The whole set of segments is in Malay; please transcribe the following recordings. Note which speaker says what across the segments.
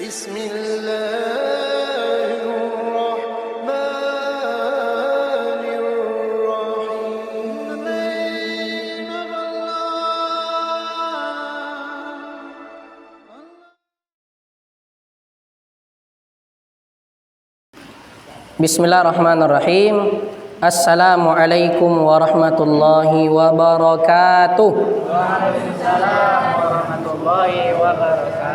Speaker 1: بسم الله الرحمن الرحيم.
Speaker 2: Bismillahirrahmanirrahim. Assalamualaikum warahmatullahi wabarakatuh.
Speaker 3: Waalaikumsalam warahmatullahi wabarakatuh.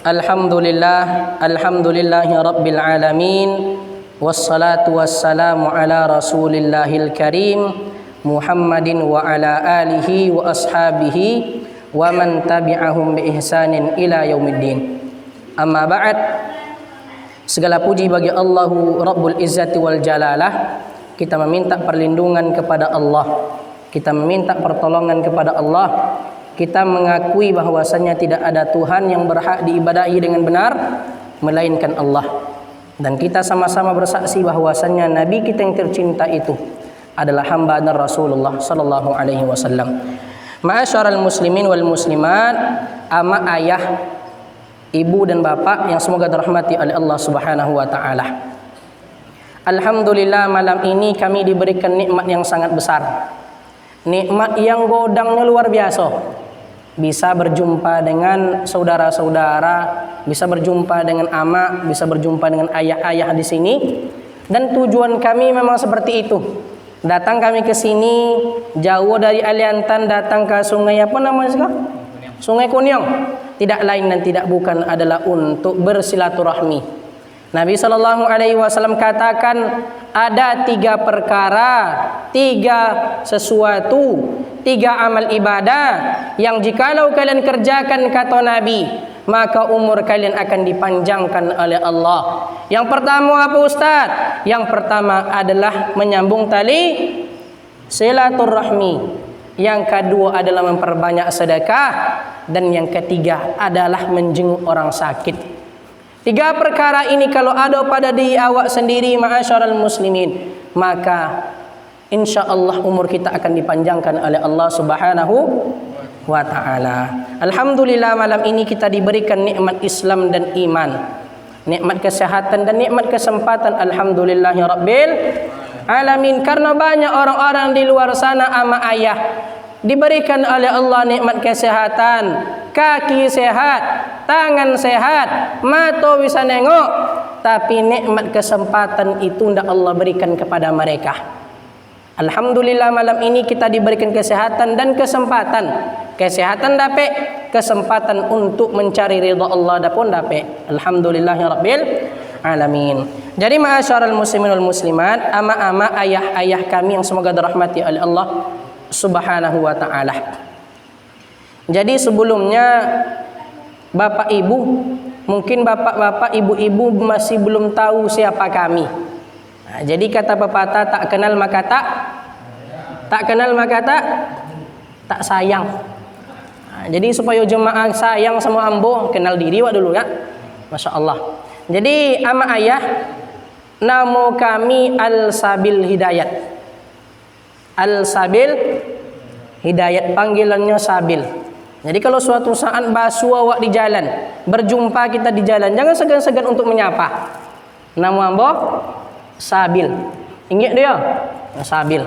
Speaker 2: Alhamdulillahi rabbil alamin. Wassalatu wassalamu ala rasulillahil karim Muhammadin wa ala alihi wa ashabihi wa man tabi'ahum bi ihsanin ila yaumiddin. Amma ba'd. Segala puji bagi Allahu Rabbul Izzati wal Jalalah. Kita meminta perlindungan kepada Allah. Kita meminta pertolongan kepada Allah. Kita mengakui bahwasanya tidak ada Tuhan yang berhak diibadahi dengan benar melainkan Allah. Dan kita sama-sama bersaksi bahwasanya Nabi kita yang tercinta itu adalah hamba dan Rasulullah sallallahu alaihi wasallam. Ma'asyaral muslimin wal muslimat, ama ayah, ibu dan bapak yang semoga dirahmati oleh Allah Subhanahu wa taala. Alhamdulillah, malam ini kami diberikan nikmat yang sangat besar. Nikmat yang godangnya luar biasa. Bisa berjumpa dengan saudara-saudara, bisa berjumpa dengan ama, bisa berjumpa dengan ayah-ayah di sini. Dan tujuan kami memang seperti itu. Datang kami ke sini jauh dari Aliantan, datang ke sungai apa namanya sekarang? Sungai Kunyong. Tidak lain dan tidak bukan adalah untuk bersilaturahmi. Nabi sallallahu alaihi wasallam katakan ada 3 perkara, 3 sesuatu, 3 amal ibadah yang jikalau kalian kerjakan kata Nabi, maka umur kalian akan dipanjangkan oleh Allah. Yang pertama apa Ustaz? Yang pertama adalah menyambung tali silaturahmi. Yang kedua adalah memperbanyak sedekah. Dan yang ketiga adalah menjenguk orang sakit. 3 perkara ini kalau ada pada diri awak sendiri, ma'asyaral muslimin, maka insya Allah umur kita akan dipanjangkan oleh Allah Subhanahu wa ta'ala. Alhamdulillah, malam ini kita diberikan nikmat Islam dan iman, nikmat kesehatan dan nikmat kesempatan. Alhamdulillahi rabbil alamin. Karena banyak orang-orang di luar sana ama ayah diberikan oleh Allah nikmat kesehatan, kaki sehat, tangan sehat, mata bisa nengok, tapi nikmat kesempatan itu tidak Allah berikan kepada mereka. Alhamdulillah, malam ini kita diberikan kesehatan dan kesempatan. Kesehatan dapat, kesempatan untuk mencari ridha Allah pun dapat. Alhamdulillahirabbil alamin. Jadi ma'asyaral muslimin wal muslimat, ama-ama, ayah-ayah kami yang semoga dirahmati oleh Allah Subhanahu wa ta'ala. Jadi sebelumnya bapak ibu, mungkin bapak-bapak, ibu-ibu masih belum tahu siapa kami. Nah, jadi kata pepatah, tak kenal maka tak kenal maka tak sayang. Nah, jadi supaya jemaah sayang sama ambo, kenal diri wak dulu ya. Masya Allah. Jadi ama ayah, nama kami Al-Sabil Hidayat. Al-Sabil Hidayat, panggilannya Sabil. Jadi kalau suatu saat basuh awak di jalan, berjumpa kita di jalan, jangan segan-segan untuk menyapa. Nama ambo Sabil. Ingat dia? Sabil.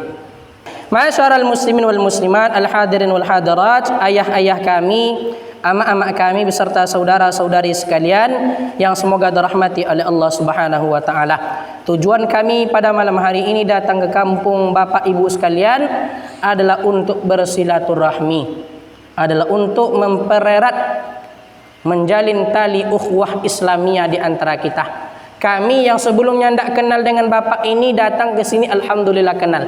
Speaker 2: Ma'asyaral muslimin wal muslimat, al-hadirin wal hadirat, ayah-ayah kami, ama-ama kami beserta saudara-saudari sekalian yang semoga dirahmati oleh Allah Subhanahu wa taala. Tujuan kami pada malam hari ini datang ke kampung Bapak Ibu sekalian adalah untuk bersilaturahmi, adalah untuk mempererat, menjalin tali ukhuwah Islamiyah di antara kita. Kami yang sebelumnya tidak kenal dengan Bapak ini datang ke sini alhamdulillah kenal.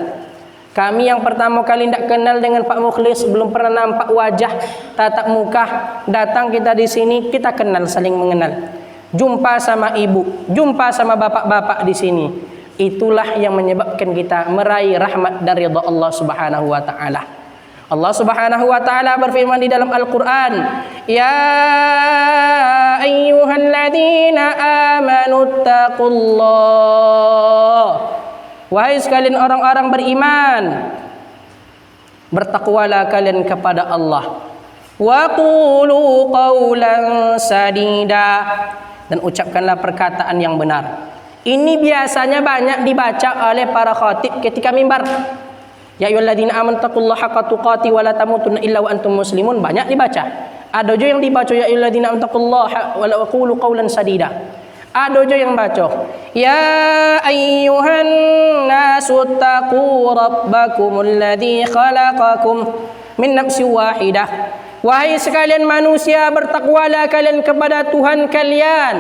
Speaker 2: Kami yang pertama kali tidak kenal dengan Pak Mukhlis, belum pernah nampak wajah, tatap muka, datang kita di sini, kita kenal, saling mengenal. Jumpa sama ibu, jumpa sama bapak-bapak di sini. Itulah yang menyebabkan kita meraih rahmat dari ridha Allah Subhanahu wa taala. Allah Subhanahu wa taala berfirman di dalam Al-Qur'an, "Ya ayyuhalladzina amanu taqullah." Wahai sekalian orang-orang beriman, bertakwalah kalian kepada Allah. Wa qulu qawlan sadida, dan ucapkanlah perkataan yang benar. Ini biasanya banyak dibaca oleh para khatib ketika mimbar. Ya ayyuhalladzina amanu taqullaha haqqa tuqatih wa la tamutunna illa wa antum muslimun, banyak dibaca. Ada juga yang dibaca ya ayyuhalladzina amanu taqullaha wa la qulu qawlan sadida. Ada juga yang baca ya ayyuhan nasu taqu rabbakumul ladzi khalaqakum min nafsin wahidah. Wahai sekalian manusia, bertakwalah kalian kepada Tuhan kalian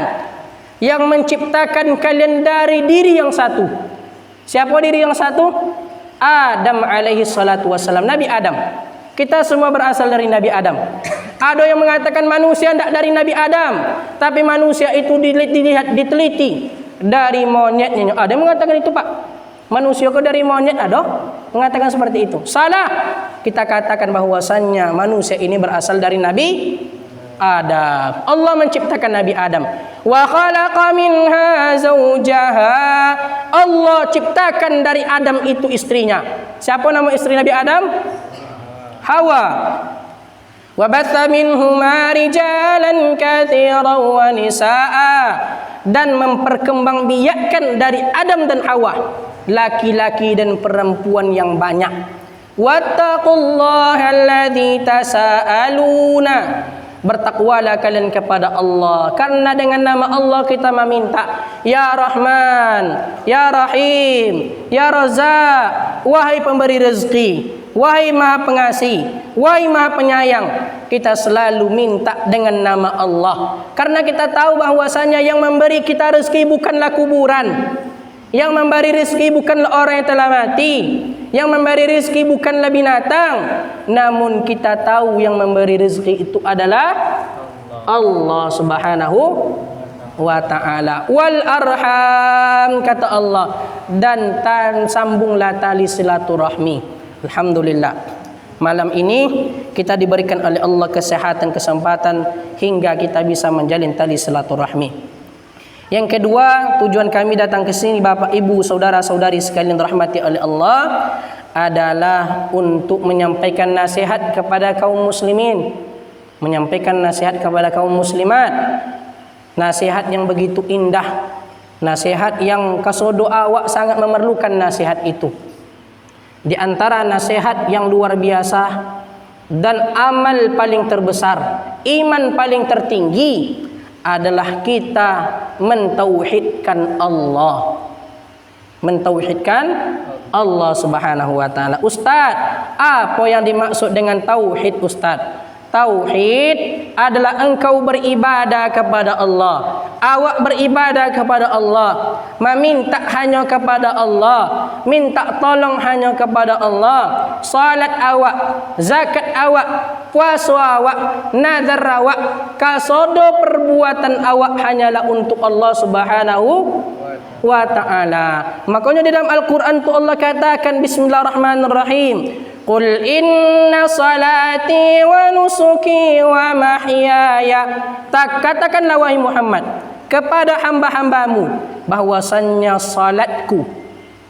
Speaker 2: yang menciptakan kalian dari diri yang satu. Siapa diri yang satu? Adam alaihi salatu wassalam, Nabi Adam. Kita semua berasal dari Nabi Adam. Ada yang mengatakan manusia tidak dari Nabi Adam, tapi manusia itu diteliti dari monyetnya. Ada yang mengatakan itu, Pak. Manusia kok dari monyet? Ada mengatakan seperti itu. Salah. Kita katakan bahwasannya manusia ini berasal dari Nabi Adam. Allah menciptakan Nabi Adam. Wa khalaqa minha zawjaha. Allah ciptakan dari Adam itu istrinya. Siapa nama istri Nabi Adam? Hawa. Wa batha minhuma rijalan katsiran wa nisaa, dan memperkembangbiakkan dari Adam dan Hawa laki-laki dan perempuan yang banyak. Wattaqullaha alladzi tasaaluna, bertakwalah kalian kepada Allah, karena dengan nama Allah kita meminta. Ya Rahman, Ya Rahim, Ya Razzaq, wahai pemberi rezeki, wahai Maha Pengasih, wahai Maha Penyayang. Kita selalu minta dengan nama Allah, karena kita tahu bahwasanya yang memberi kita rezeki bukanlah kuburan, yang memberi rezeki bukanlah orang yang telah mati, yang memberi rezeki bukanlah binatang, namun kita tahu yang memberi rezeki itu adalah Allah Subhanahu wa ta'ala. Wal arham, kata Allah, dan sambunglah tali silaturahmi. Alhamdulillah, malam ini kita diberikan oleh Allah kesehatan, kesempatan hingga kita bisa menjalin tali silaturahmi. Yang kedua, tujuan kami datang ke sini, Bapak, Ibu, saudara-saudari sekalian rahmati oleh Allah, adalah untuk menyampaikan nasihat kepada kaum muslimin, menyampaikan nasihat kepada kaum muslimat. Nasihat yang begitu indah, nasihat yang kasodo awak sangat memerlukan nasihat itu. Di antara nasihat yang luar biasa dan amal paling terbesar, iman paling tertinggi adalah kita mentauhidkan Allah. Mentauhidkan Allah Subhanahu wa ta'ala. Ustaz, apa yang dimaksud dengan tauhid, Ustaz? Tauhid adalah engkau beribadah kepada Allah, awak beribadah kepada Allah, meminta hanya kepada Allah, minta tolong hanya kepada Allah. Salat awak, zakat awak, puasa awak, nazar awak, kasodo perbuatan awak hanyalah untuk Allah Subhanahu wa ta'ala. Makanya di dalam Al-Quran tu Allah katakan, Bismillahirrahmanirrahim, Qul inna salati wa nusuki wa mahyaya. Katakanlah wahai Muhammad kepada hamba-hambamu bahwasannya salatku,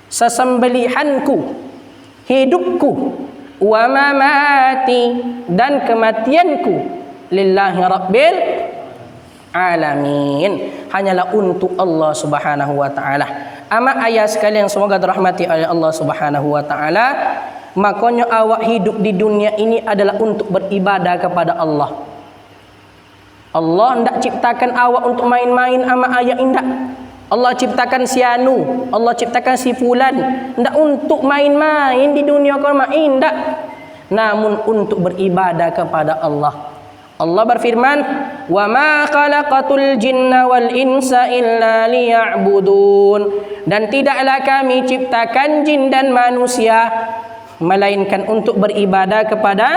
Speaker 2: sesembelihanku, hidupku, wa mamati, dan kematianku, lillahi rabbil alamin, hanyalah untuk Allah Subhanahu wa ta'ala. Amat ayat sekalian semoga dirahmati oleh Allah Subhanahu wa ta'ala. Makanya awak hidup di dunia ini adalah untuk beribadah kepada Allah. Allah tidak ciptakan awak untuk main-main sama ayat indah. Allah ciptakan si anu, Allah ciptakan si fulan tidak untuk main-main di dunia kau main, tidak, namun untuk beribadah kepada Allah. Allah berfirman, "Wa ma khalaqatul jinna wal insa illa liya'budun." Dan tidaklah kami ciptakan jin dan manusia melainkan untuk beribadah kepada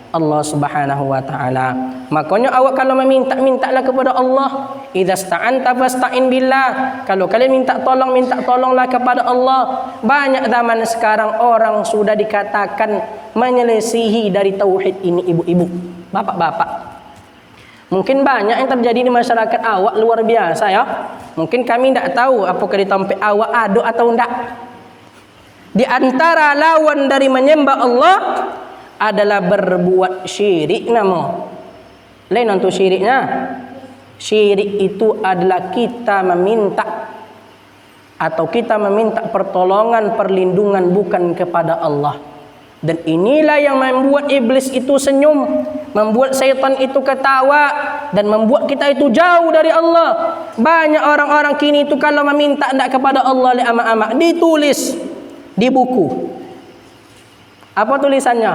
Speaker 2: Allah Subhanahu wa ta'ala. Makanya awak kalau meminta, mintalah kepada Allah. Idza sta'anta fasta'in billah. Kalau kalian minta tolong, minta tolonglah kepada Allah. Banyak zaman sekarang orang sudah dikatakan menyelisihi dari tauhid ini, ibu-ibu, bapak-bapak. Mungkin banyak yang terjadi di masyarakat awak luar biasa ya. Mungkin kami tidak tahu apakah di tempat awak ada atau tidak. Di antara lawan dari menyembah Allah adalah berbuat syirik namo. Lain untuk syiriknya. Syirik itu adalah kita meminta atau kita meminta pertolongan, perlindungan bukan kepada Allah. Dan inilah yang membuat iblis itu senyum, membuat syaitan itu ketawa, dan membuat kita itu jauh dari Allah. Banyak orang-orang kini itu kalau meminta tidak kepada Allah oleh amak-amak, ditulis di buku. Apa tulisannya?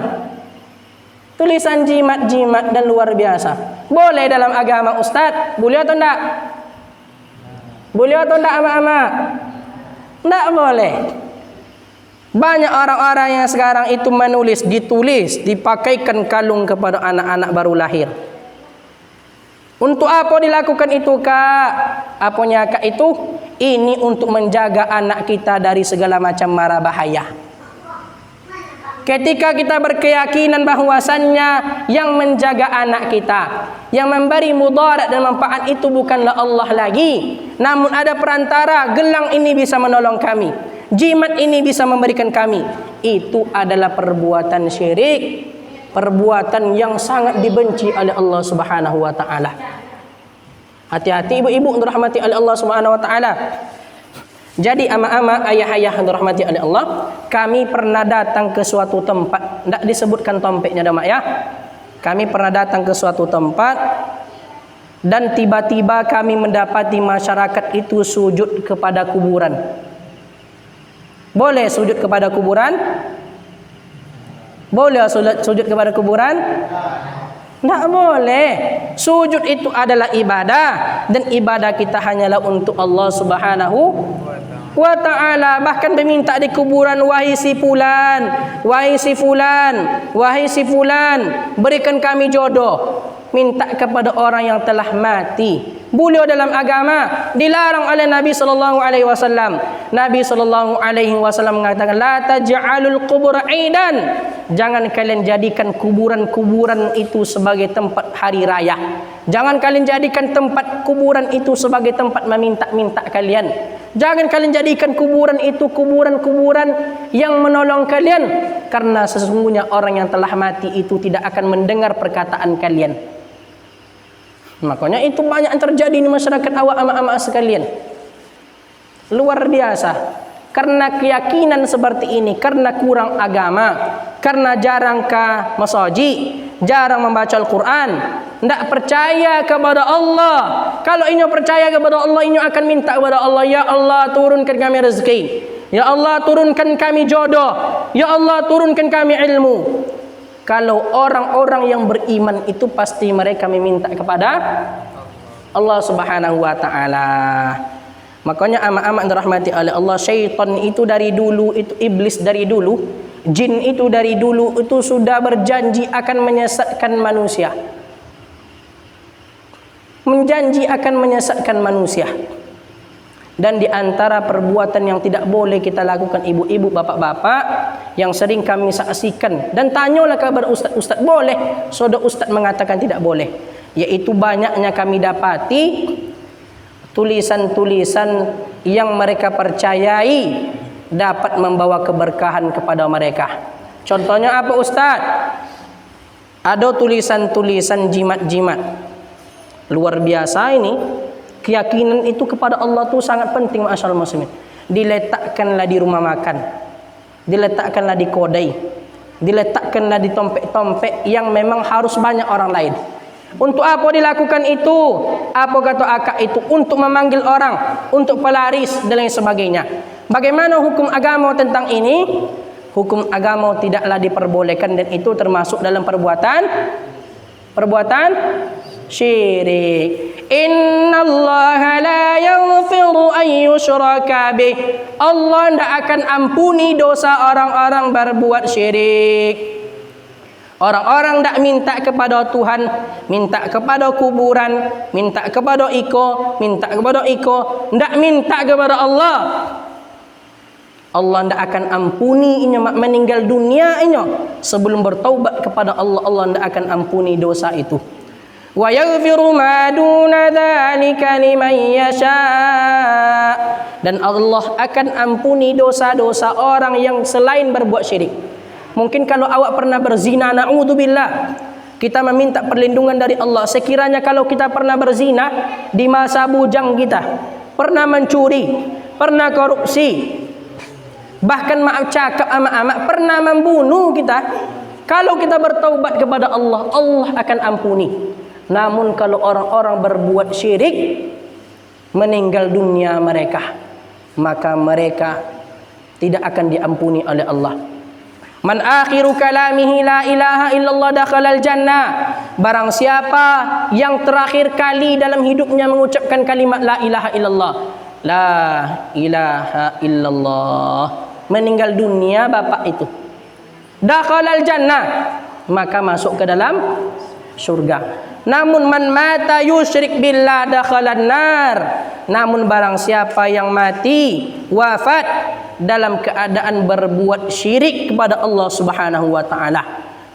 Speaker 2: Tulisan jimat-jimat dan luar biasa. Boleh dalam agama Ustaz? Boleh atau tidak? Boleh atau tidak amak-amak? Tidak boleh. Banyak orang-orang yang sekarang itu menulis, ditulis, dipakaikan kalung kepada anak-anak baru lahir. Untuk apa dilakukan itu, Kak? Apanya Kak itu? Ini untuk menjaga anak kita dari segala macam mara bahaya. Ketika kita berkeyakinan bahwasannya yang menjaga anak kita, yang memberi mudarat dan manfaat itu bukanlah Allah lagi, namun ada perantara, gelang ini bisa menolong kami, jimat ini bisa memberikan kami. Itu adalah perbuatan syirik, perbuatan yang sangat dibenci oleh Allah Subhanahu wa taala. Hati-hati ibu-ibu dirahmati oleh Allah Subhanahu wa taala. Jadi ama-ama, ayah-ayah yang dirahmati oleh Allah, kami pernah datang ke suatu tempat, tidak disebutkan tempatnya mak ya. Kami pernah datang ke suatu tempat dan tiba-tiba kami mendapati masyarakat itu sujud kepada kuburan. Boleh sujud kepada kuburan? Boleh sujud kepada kuburan? Tidak boleh. Sujud itu adalah ibadah, dan ibadah kita hanyalah untuk Allah Subhanahu wa ta'ala. Bahkan meminta di kuburan, wahai si fulan, wahai si fulan, wahai si fulan, berikan kami jodoh. Minta kepada orang yang telah mati. Beliau dalam agama dilarang oleh Nabi sallallahu alaihi wasallam. Nabi sallallahu alaihi wasallam mengatakan, la taj'alul qubur aidan. Jangan kalian jadikan kuburan-kuburan itu sebagai tempat hari raya. Jangan kalian jadikan tempat kuburan itu sebagai tempat meminta-minta kalian. Jangan kalian jadikan kuburan itu kuburan-kuburan yang menolong kalian, karena sesungguhnya orang yang telah mati itu tidak akan mendengar perkataan kalian. Makanya itu banyak yang terjadi di masyarakat awak ama-ama sekalian. Luar biasa. Karena keyakinan seperti ini, karena kurang agama, karena jarang ke masjid, jarang membaca Al-Quran, tidak percaya kepada Allah. Kalau inyo percaya kepada Allah, inyo akan minta kepada Allah, ya Allah turunkan kami rezeki, ya Allah turunkan kami jodoh, ya Allah turunkan kami ilmu. Kalau orang-orang yang beriman itu pasti mereka meminta kepada Allah Subhanahu wa taala. Makanya amak-amak dirahmati oleh Allah, syaitan itu dari dulu, itu iblis dari dulu, jin itu dari dulu itu sudah berjanji akan menyesatkan manusia. Menjanji akan menyesatkan manusia. Dan di antara perbuatan yang tidak boleh kita lakukan ibu-ibu, bapak-bapak, yang sering kami saksikan, dan tanyalah kabar ustaz-ustaz, boleh? Saudara ustaz mengatakan tidak boleh. Yaitu banyaknya kami dapati tulisan-tulisan yang mereka percayai dapat membawa keberkahan kepada mereka. Contohnya apa ustaz? Ada tulisan-tulisan jimat-jimat. Luar biasa ini. Keyakinan itu kepada Allah itu sangat penting, masyaallah muslimin. Diletakkanlah di rumah makan, diletakkanlah di kodai, diletakkanlah di tompek-tompek yang memang harus banyak orang lain. Untuk apa dilakukan itu? Apa kata akak itu? Untuk memanggil orang, untuk pelaris dan lain sebagainya. Bagaimana hukum agama tentang ini? Hukum agama tidaklah diperbolehkan, dan itu termasuk dalam perbuatan syirik. Innallaha la yaghfiru an yushraka bih. Allah tidak akan ampuni dosa orang-orang berbuat syirik. Orang-orang tidak minta kepada Tuhan, minta kepada kuburan, minta kepada iko, tidak minta kepada Allah. Allah tidak akan ampuni inyo meninggal dunia inyo sebelum bertaubat kepada Allah. Allah tidak akan ampuni dosa itu. Wa yaghfiru ma duna dzalika liman yasha. Dan Allah akan ampuni dosa-dosa orang yang selain berbuat syirik. Mungkin kalau awak pernah berzina, na'udzubillah, kita meminta perlindungan dari Allah. Sekiranya kalau kita pernah berzina di masa bujang kita, pernah mencuri, pernah korupsi, bahkan maaf cakap amak-amak, pernah membunuh kita, kalau kita bertaubat kepada Allah, Allah akan ampuni. Namun kalau orang-orang berbuat syirik, meninggal dunia mereka, maka mereka tidak akan diampuni oleh Allah. Man akhiru kalamihi la ilaha illallah dakhalal jannah. Barang siapa yang terakhir kali dalam hidupnya mengucapkan kalimat la ilaha illallah, la ilaha illallah, meninggal dunia bapak itu, dakhalal jannah, maka masuk ke dalam surga. Namun man mata yusyrik billah dakhalan nar. Namun barang siapa yang mati wafat dalam keadaan berbuat syirik kepada Allah Subhanahu wa taala,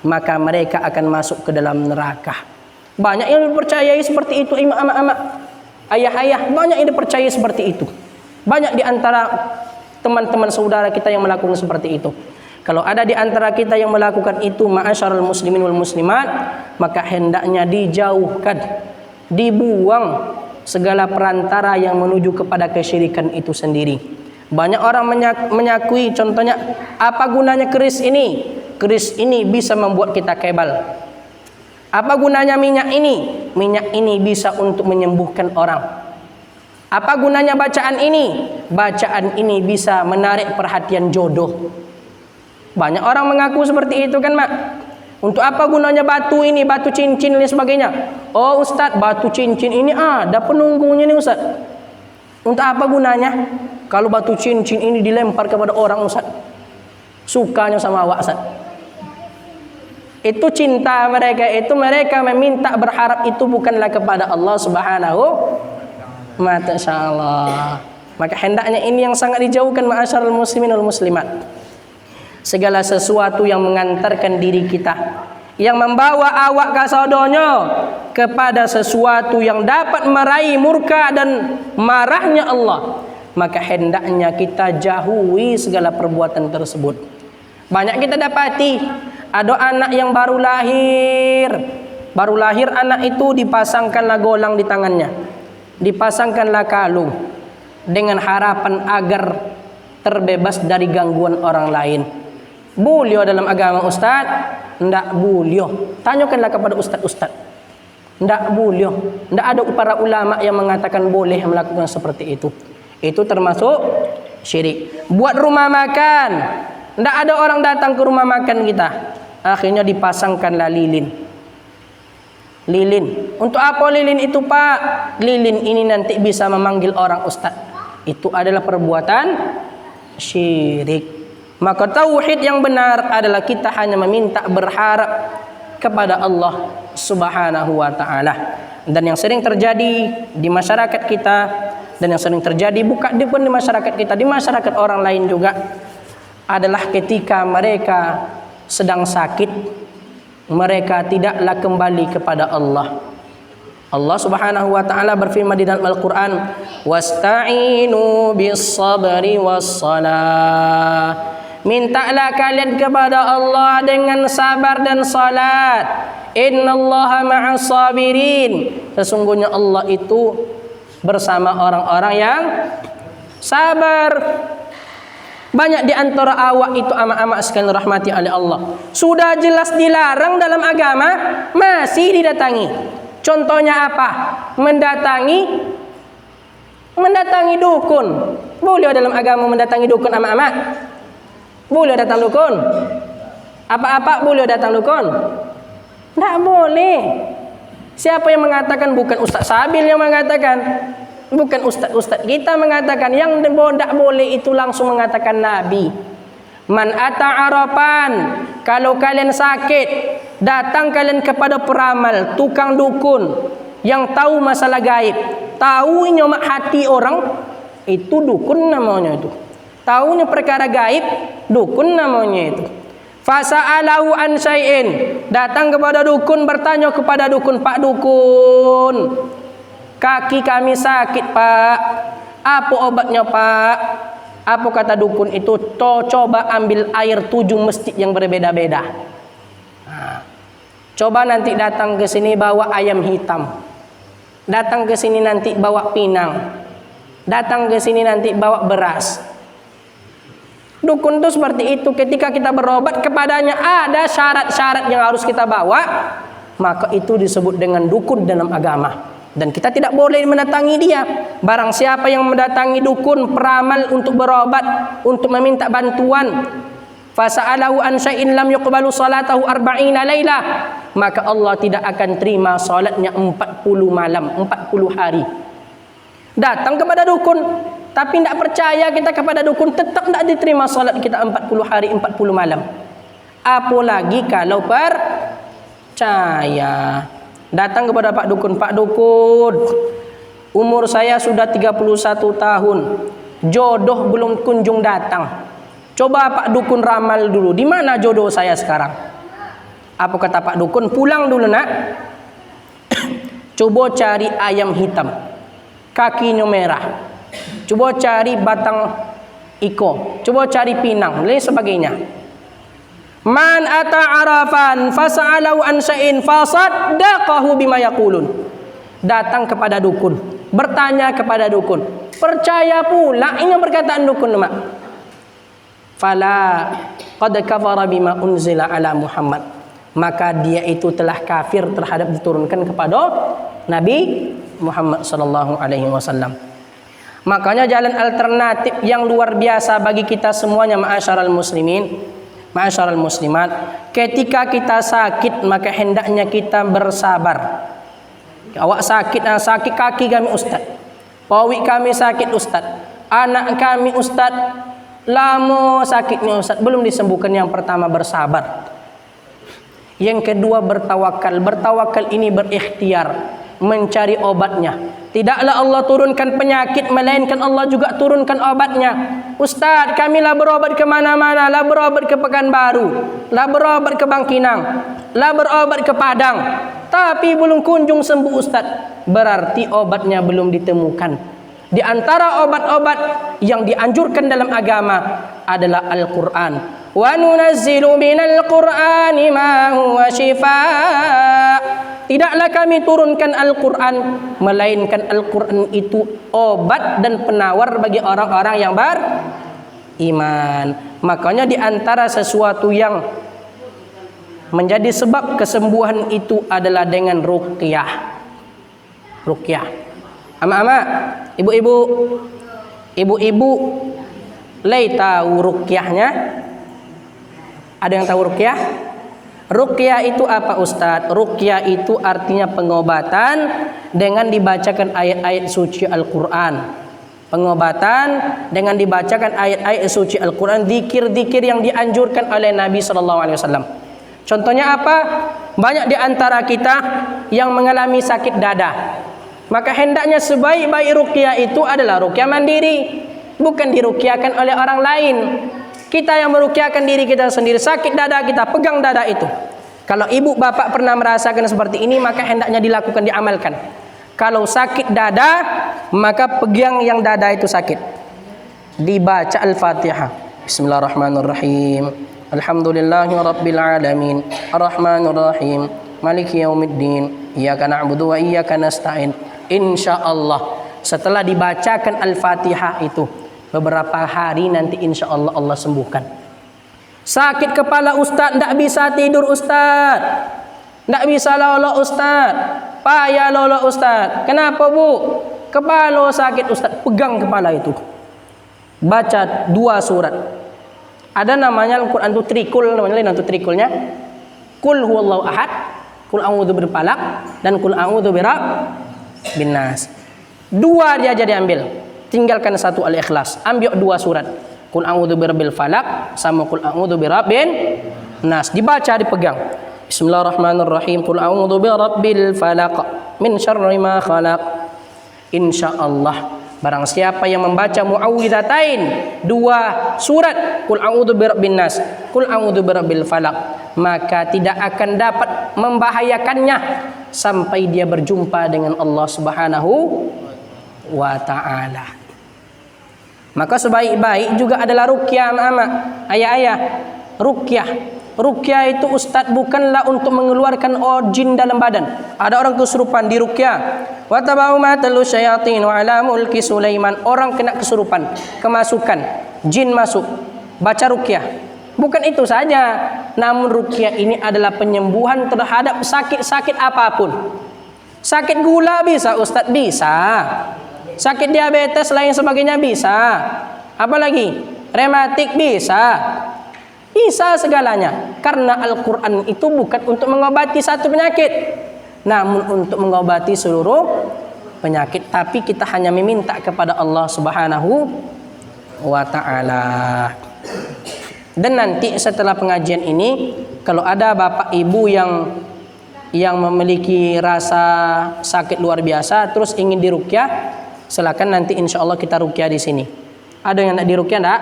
Speaker 2: maka mereka akan masuk ke dalam neraka. Banyak yang dipercayai seperti itu, amak-amak, ayah-ayah, banyak yang dipercayai seperti itu. Banyak di antara teman-teman saudara kita yang melakukan seperti itu. Kalau ada di antara kita yang melakukan itu, ma'asyarul muslimin wal muslimat, maka hendaknya dijauhkan, dibuang segala perantara yang menuju kepada kesyirikan itu sendiri. Banyak orang menyakui, contohnya, apa gunanya keris ini? Keris ini bisa membuat kita kebal. Apa gunanya minyak ini? Minyak ini bisa untuk menyembuhkan orang. Apa gunanya bacaan ini? Bacaan ini bisa menarik perhatian jodoh. Banyak orang mengaku seperti itu kan, Mak? Untuk apa gunanya batu ini, batu cincin dan sebagainya? Oh Ustaz, batu cincin ini ada penunggunya nih Ustaz. Untuk apa gunanya? Kalau batu cincin ini dilempar kepada orang Ustaz, sukanya sama awak Ustaz. Itu cinta mereka, itu mereka meminta berharap itu bukanlah kepada Allah Subhanahu wa ta'ala. Maka hendaknya ini yang sangat dijauhkan, ma'asyarul muslimin wal muslimat. Segala sesuatu yang mengantarkan diri kita, yang membawa awak kasodonyo kepada sesuatu yang dapat meraih murka dan marahnya Allah, maka hendaknya kita jauhi segala perbuatan tersebut. Banyak kita dapati ada anak yang baru lahir anak itu dipasangkanlah golang di tangannya, dipasangkanlah kalung dengan harapan agar terbebas dari gangguan orang lain. Boleh dalam agama Ustaz? Tidak boleh. Tanyakanlah kepada Ustaz-Ustaz. Tidak boleh. Tidak ada para ulama yang mengatakan boleh melakukan seperti itu. Itu termasuk syirik. Buat rumah makan, tidak ada orang datang ke rumah makan kita, akhirnya dipasangkanlah lilin. Lilin. Untuk apa lilin itu, Pak? Lilin ini nanti bisa memanggil orang Ustaz. Itu adalah perbuatan syirik. Maka tauhid yang benar adalah kita hanya meminta berharap kepada Allah Subhanahu wa taala. Dan yang sering terjadi di masyarakat kita, dan yang sering terjadi bukan di masyarakat kita, di masyarakat orang lain juga, adalah ketika mereka sedang sakit, mereka tidaklah kembali kepada Allah. Allah Subhanahu wa taala berfirman di dalam Al-Qur'an, "Wasta'inu bis-sabri was-salah." Mintalah kalian kepada Allah dengan sabar dan salat. Innallaha ma'as sabirin. Sesungguhnya Allah itu bersama orang-orang yang sabar. Banyak di antara awak itu amak-amak sekalian rahmati oleh Allah, sudah jelas dilarang dalam agama, masih didatangi. Contohnya apa? Mendatangi dukun. Boleh dalam agama mendatangi dukun, amak-amak? Boleh datang dukun? Apa-apa boleh datang dukun? Tidak boleh. Siapa yang mengatakan? Bukan Ustaz Sabil yang mengatakan, bukan ustaz-ustaz kita mengatakan. Yang tidak boleh itu langsung mengatakan Nabi. Man ata arafan, kalau kalian sakit, datang kalian kepada peramal, tukang dukun yang tahu masalah gaib, tahu nyomak hati orang, itu dukun namanya itu. Tahunya perkara gaib, dukun namanya itu. Fasa'alahu an syai'in, datang kepada dukun, bertanya kepada dukun, Pak dukun, kaki kami sakit Pak, apa obatnya Pak? Apa kata dukun itu? Coba ambil air 7 masjid yang berbeda-beda. Coba nanti datang ke sini bawa ayam hitam. Datang ke sini nanti bawa pinang. Datang ke sini nanti bawa beras. Dukun itu seperti itu. Ketika kita berobat kepadanya ada syarat-syarat yang harus kita bawa, maka itu disebut dengan dukun dalam agama. Dan kita tidak boleh mendatangi dia. Barang siapa yang mendatangi dukun, peramal untuk berobat, untuk meminta bantuan, fasa'alahu an syai'in lam yuqbalu salatahu 40 lailah, maka Allah tidak akan terima salatnya 40 malam, 40 hari. Datang kepada dukun, tapi tidak percaya kita kepada dukun, tetap tidak diterima salat kita 40 hari, 40 malam. Apalagi kalau percaya. Datang kepada Pak Dukun, Pak Dukun, umur saya sudah 31 tahun, jodoh belum kunjung datang. Coba Pak Dukun ramal dulu, di mana jodoh saya sekarang? Apa kata Pak Dukun? Pulang dulu nak. Coba cari ayam hitam, kakinya merah. Coba cari batang iko. Coba cari pinang, lain sebagainya. Man ata arafan fasa'alahu an syai'in fasaddaqahu bima yaqulun. Datang kepada dukun, bertanya kepada dukun, percaya pula ini perkataan dukun, mak. Fala qad kafara bima unzila ala Muhammad. Maka dia itu telah kafir terhadap diturunkan kepada Nabi Muhammad sallallahu alaihi wasallam. Makanya jalan alternatif yang luar biasa bagi kita semuanya, ma'asyaral muslimin, ma'asyaral muslimat, ketika kita sakit maka hendaknya kita bersabar. Awak sakit kaki kami ustaz, pawi kami sakit ustaz, anak kami ustaz, lama sakitnya ustaz, belum disembuhkan. Yang pertama bersabar, yang kedua bertawakal. Bertawakal ini berikhtiar, mencari obatnya. Tidaklah Allah turunkan penyakit, melainkan Allah juga turunkan obatnya. Ustaz, kami lah berobat ke mana-mana, lah berobat ke Pekanbaru, lah berobat ke Bangkinang, lah berobat ke Padang, tapi belum kunjung sembuh ustaz. Berarti obatnya belum ditemukan. Di antara obat-obat yang dianjurkan dalam agama adalah Al-Quran. Wa nunazzilu minal Qur'ani ma huwa shifaa. Tidaklah kami turunkan Al-Quran, melainkan Al-Quran itu obat dan penawar bagi orang-orang yang beriman. Makanya di antara sesuatu yang menjadi sebab kesembuhan itu adalah dengan ruqyah. Ruqyah. Ama-ama, ibu-ibu, lay tahu ruqyahnya? Ada yang tahu ruqyah? Ruqyah itu apa Ustadz? Ruqyah itu artinya pengobatan dengan dibacakan ayat-ayat suci Al-Quran. Pengobatan dengan dibacakan ayat-ayat suci Al-Quran, zikir-zikir yang dianjurkan oleh Nabi SAW. Contohnya apa? Banyak di antara kita yang mengalami sakit dada. Maka hendaknya sebaik-baik ruqyah itu adalah ruqyah mandiri, bukan diruqyahkan oleh orang lain. Kita yang meruqyahkan diri kita sendiri. Sakit dada kita, pegang dada itu. Kalau ibu bapak pernah merasakan seperti ini, maka hendaknya dilakukan, diamalkan. Kalau sakit dada, maka pegang yang dada itu sakit, dibaca Al-Fatihah. Bismillahirrahmanirrahim. Alhamdulillahi rabbil alamin, arrahmanirrahim, maliki yaumiddin, iyyaka na'budu wa iyyaka nasta'in. Insyaallah setelah dibacakan Al-Fatihah itu, beberapa hari nanti insya Allah Allah sembuhkan. Sakit kepala ustaz, tidak bisa tidur ustaz, tidak bisa lolo ustaz, payah lolo ustaz. Kenapa bu? Kepala sakit ustaz. Pegang kepala itu, baca 2 surat. Ada namanya Al-Quran itu trikul, namanya itu trikulnya. Qul huwallahu ahad, qul a'udzu birabbil falaq, dan qul a'udzu birabbin nas. 2 dia jadi ambil. Tinggalkan 1 Al-Ikhlas, ambil 2 surat. Qul a'udzu birabbil falaq sama qul a'udzu birabbin nas, dibaca, dipegang. Bismillahirrahmanirrahim. Qul a'udzu birabbil falaq min syarri ma khalaq. Insyaallah barang siapa yang membaca muawwidzatain 2 surat, qul a'udzu birabbin nas, qul a'udzu birabbil falaq, maka tidak akan dapat membahayakannya sampai dia berjumpa dengan Allah Subhanahu wa ta'ala. Maka sebaik-baik juga adalah ruqyah amak. Ayah-ayah, ruqyah. Ruqyah itu ustaz bukanlah untuk mengeluarkan jin dalam badan. Ada orang kesurupan di ruqyah. Wa tabau ma talu syayatin wa ala mulki Sulaiman. Orang kena kesurupan, kemasukan, jin masuk. Baca ruqyah. Bukan itu saja. Namun ruqyah ini adalah penyembuhan terhadap sakit-sakit apapun. Sakit gula bisa ustaz, bisa. Sakit diabetes lain sebagainya bisa. Apalagi rematik bisa. Bisa segalanya. Karena Al-Quran itu bukan untuk mengobati satu penyakit, namun untuk mengobati seluruh penyakit. Tapi kita hanya meminta kepada Allah Subhanahu wa ta'ala. Dan nanti setelah pengajian ini, kalau ada bapak ibu yang memiliki rasa sakit luar biasa terus ingin diruqyah, silakan nanti insya Allah kita ruqyah di sini. Ada yang nak diruqyah enggak?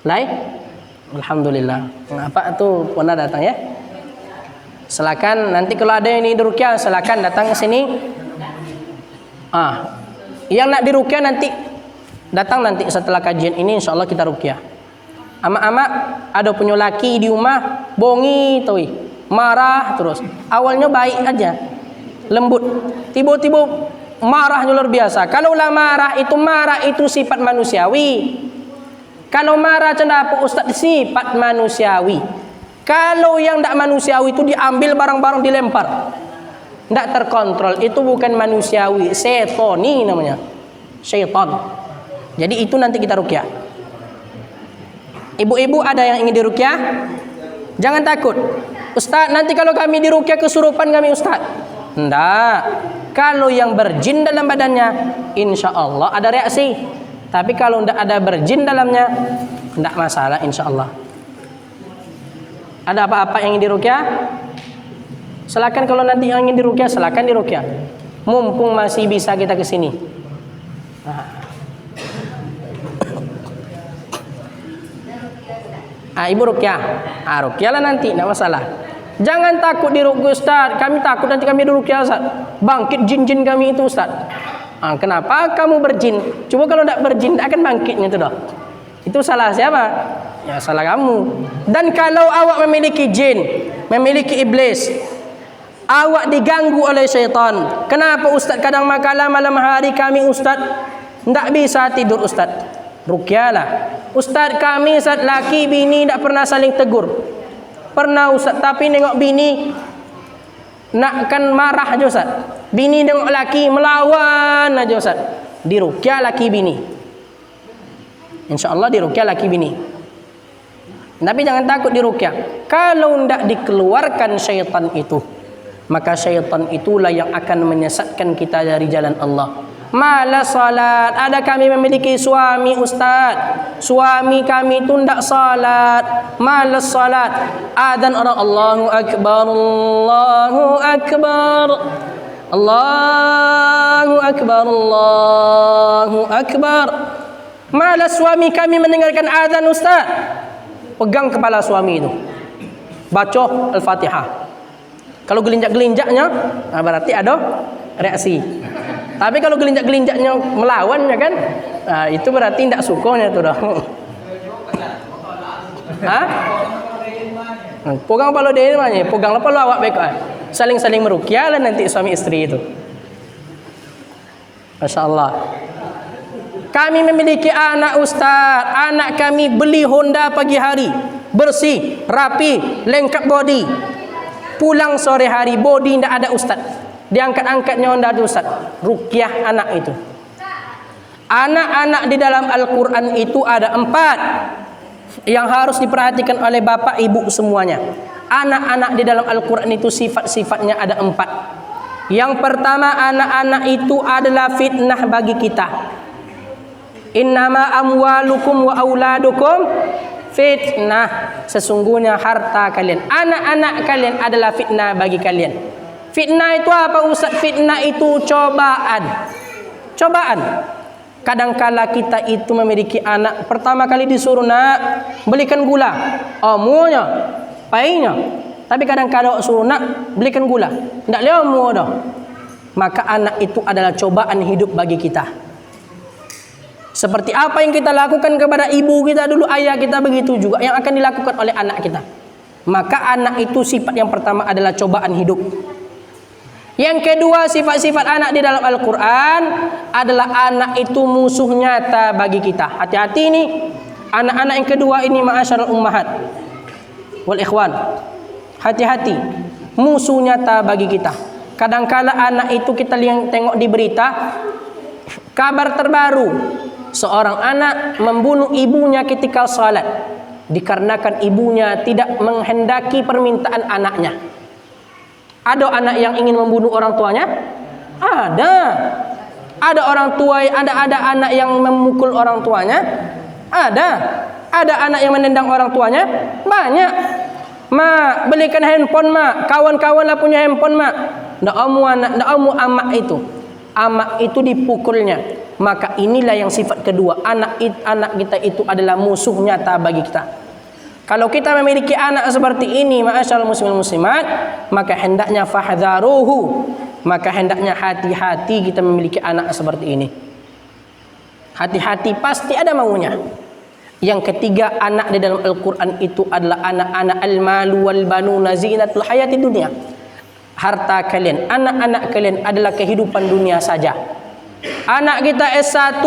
Speaker 2: Lai? Alhamdulillah. Apa tuh pernah datang ya? Silakan nanti kalau ada yang ingin diruqyah silakan datang ke sini. Yang nak diruqyah nanti datang nanti setelah kajian ini insya Allah kita ruqyah. Amak-amak ada punya laki di rumah bongi tuh, marah terus. Awalnya baik aja, lembut. Tiba-tiba marahnya luar biasa. Kalau lah marah itu sifat manusiawi. Kalau marah cendapu ustaz sifat manusiawi. Kalau yang tidak manusiawi itu diambil barang-barang dilempar, tidak terkontrol, itu bukan manusiawi, setoni namanya, syaitan. Jadi itu nanti kita ruqyah. Ibu-ibu ada yang ingin diruqyah? Jangan takut. Ustaz, nanti kalau kami diruqyah kesurupan kami ustaz. Enggak. Kalau yang berjin dalam badannya, insya Allah ada reaksi. Tapi kalau tidak ada berjin dalamnya, tidak masalah insya Allah. Ada apa-apa yang ingin diruqyah? Silakan kalau nanti yang ingin diruqyah, silakan diruqyah. Mumpung masih bisa kita ke sini. Ibu ruqyah. Ruqyah lah nanti, tidak masalah. Jangan takut diruqyah ustaz. Kami takut nanti kami diruqyah ustaz. Bangkit jin-jin kami itu ustaz. Kenapa kamu berjin? Coba kalau tidak berjin, tidak akan bangkitnya itu dah. Itu salah siapa? Ya salah kamu. Dan kalau awak memiliki jin, memiliki iblis, awak diganggu oleh syaitan. Kenapa ustaz kadang makala malam hari kami ustaz tidak bisa tidur ustaz? Ruqyahlah. Ustaz kami ustaz laki bini tidak pernah saling tegur. Pernah ustaz, tapi nengok bini nakkan marah aja ustaz. Bini dengan laki melawan aja ustaz. Diruqyah laki bini. InsyaAllah diruqyah laki bini. Tapi jangan takut diruqyah. Kalau tidak dikeluarkan syaitan itu, maka syaitan itulah yang akan menyesatkan kita dari jalan Allah. Malas salat. Ada kami memiliki suami ustaz, suami kami itu tidak salat, malas salat. Adzan orang Allahu Akbar, Allahu Akbar, Allahu Akbar, Allahu Akbar. Malas suami kami mendengarkan adzan ustaz. Pegang kepala suami itu, baca Al-Fatihah. Kalau gelinjak-gelinjaknya, berarti ada reaksi. Tapi kalau gelinjak-gelinjaknya melawannya kan, itu berarti tidak sukanya tu dah. Pegang kepala dia namanya, pegang kepala awak baik. Saling-saling meruqyah lah nanti suami istri itu. Masya Allah. Kami memiliki anak ustaz. Anak kami beli Honda pagi hari, bersih, rapi, lengkap body. Pulang sore hari body tidak ada ustaz. Diangkat-angkatnya Honda ada ustaz. Ruqyah anak itu. Anak-anak di dalam Al-Quran itu ada 4 yang harus diperhatikan oleh bapak ibu semuanya. Anak-anak di dalam Al-Quran itu sifat-sifatnya ada 4. Yang pertama, anak-anak itu adalah fitnah bagi kita. Innama amwalukum wa auladukum fitnah. Sesungguhnya harta kalian, anak-anak kalian adalah fitnah bagi kalian. Fitnah itu apa ustaz? Fitnah itu cobaan. Cobaan. Kadangkala kita itu memiliki anak, pertama kali disuruh nak belikan gula, amunya, painya. Tapi kadang-kadang suruh nak belikan gula, tidak lemu dah. Maka anak itu adalah cobaan hidup bagi kita. Seperti apa yang kita lakukan kepada ibu kita dulu, ayah kita, begitu juga yang akan dilakukan oleh anak kita. Maka anak itu sifat yang pertama adalah cobaan hidup. Yang kedua, sifat-sifat anak di dalam Al-Quran adalah anak itu musuh nyata bagi kita. Hati-hati ini, anak-anak yang kedua ini ma'asyarul ummahat wal ikhwan. Hati-hati, musuh nyata bagi kita. Kadangkala anak itu kita tengok di berita, kabar terbaru, seorang anak membunuh ibunya ketika salat dikarenakan ibunya tidak menghendaki permintaan anaknya. Ada anak yang ingin membunuh orang tuanya? Ada. Ada orang tua, ada anak yang memukul orang tuanya? Ada. Ada anak yang menendang orang tuanya? Banyak. Mak, belikan handphone mak. Kawan-kawan lah punya handphone mak. Ndak amu amak itu. Amak itu dipukulnya. Maka inilah yang sifat kedua. Anak kita itu adalah musuh nyata bagi kita. Kalau kita memiliki anak seperti ini, ma'asyarul muslimin muslimat, maka hendaknya fahdharuhu. Maka hendaknya hati-hati kita memiliki anak seperti ini. Hati-hati, pasti ada maunya. Yang ketiga, anak di dalam Al-Quran itu adalah anak-anak al-malu wal banuna zinatul hayati dunia. Harta kalian, anak-anak kalian adalah kehidupan dunia saja. Anak kita S1,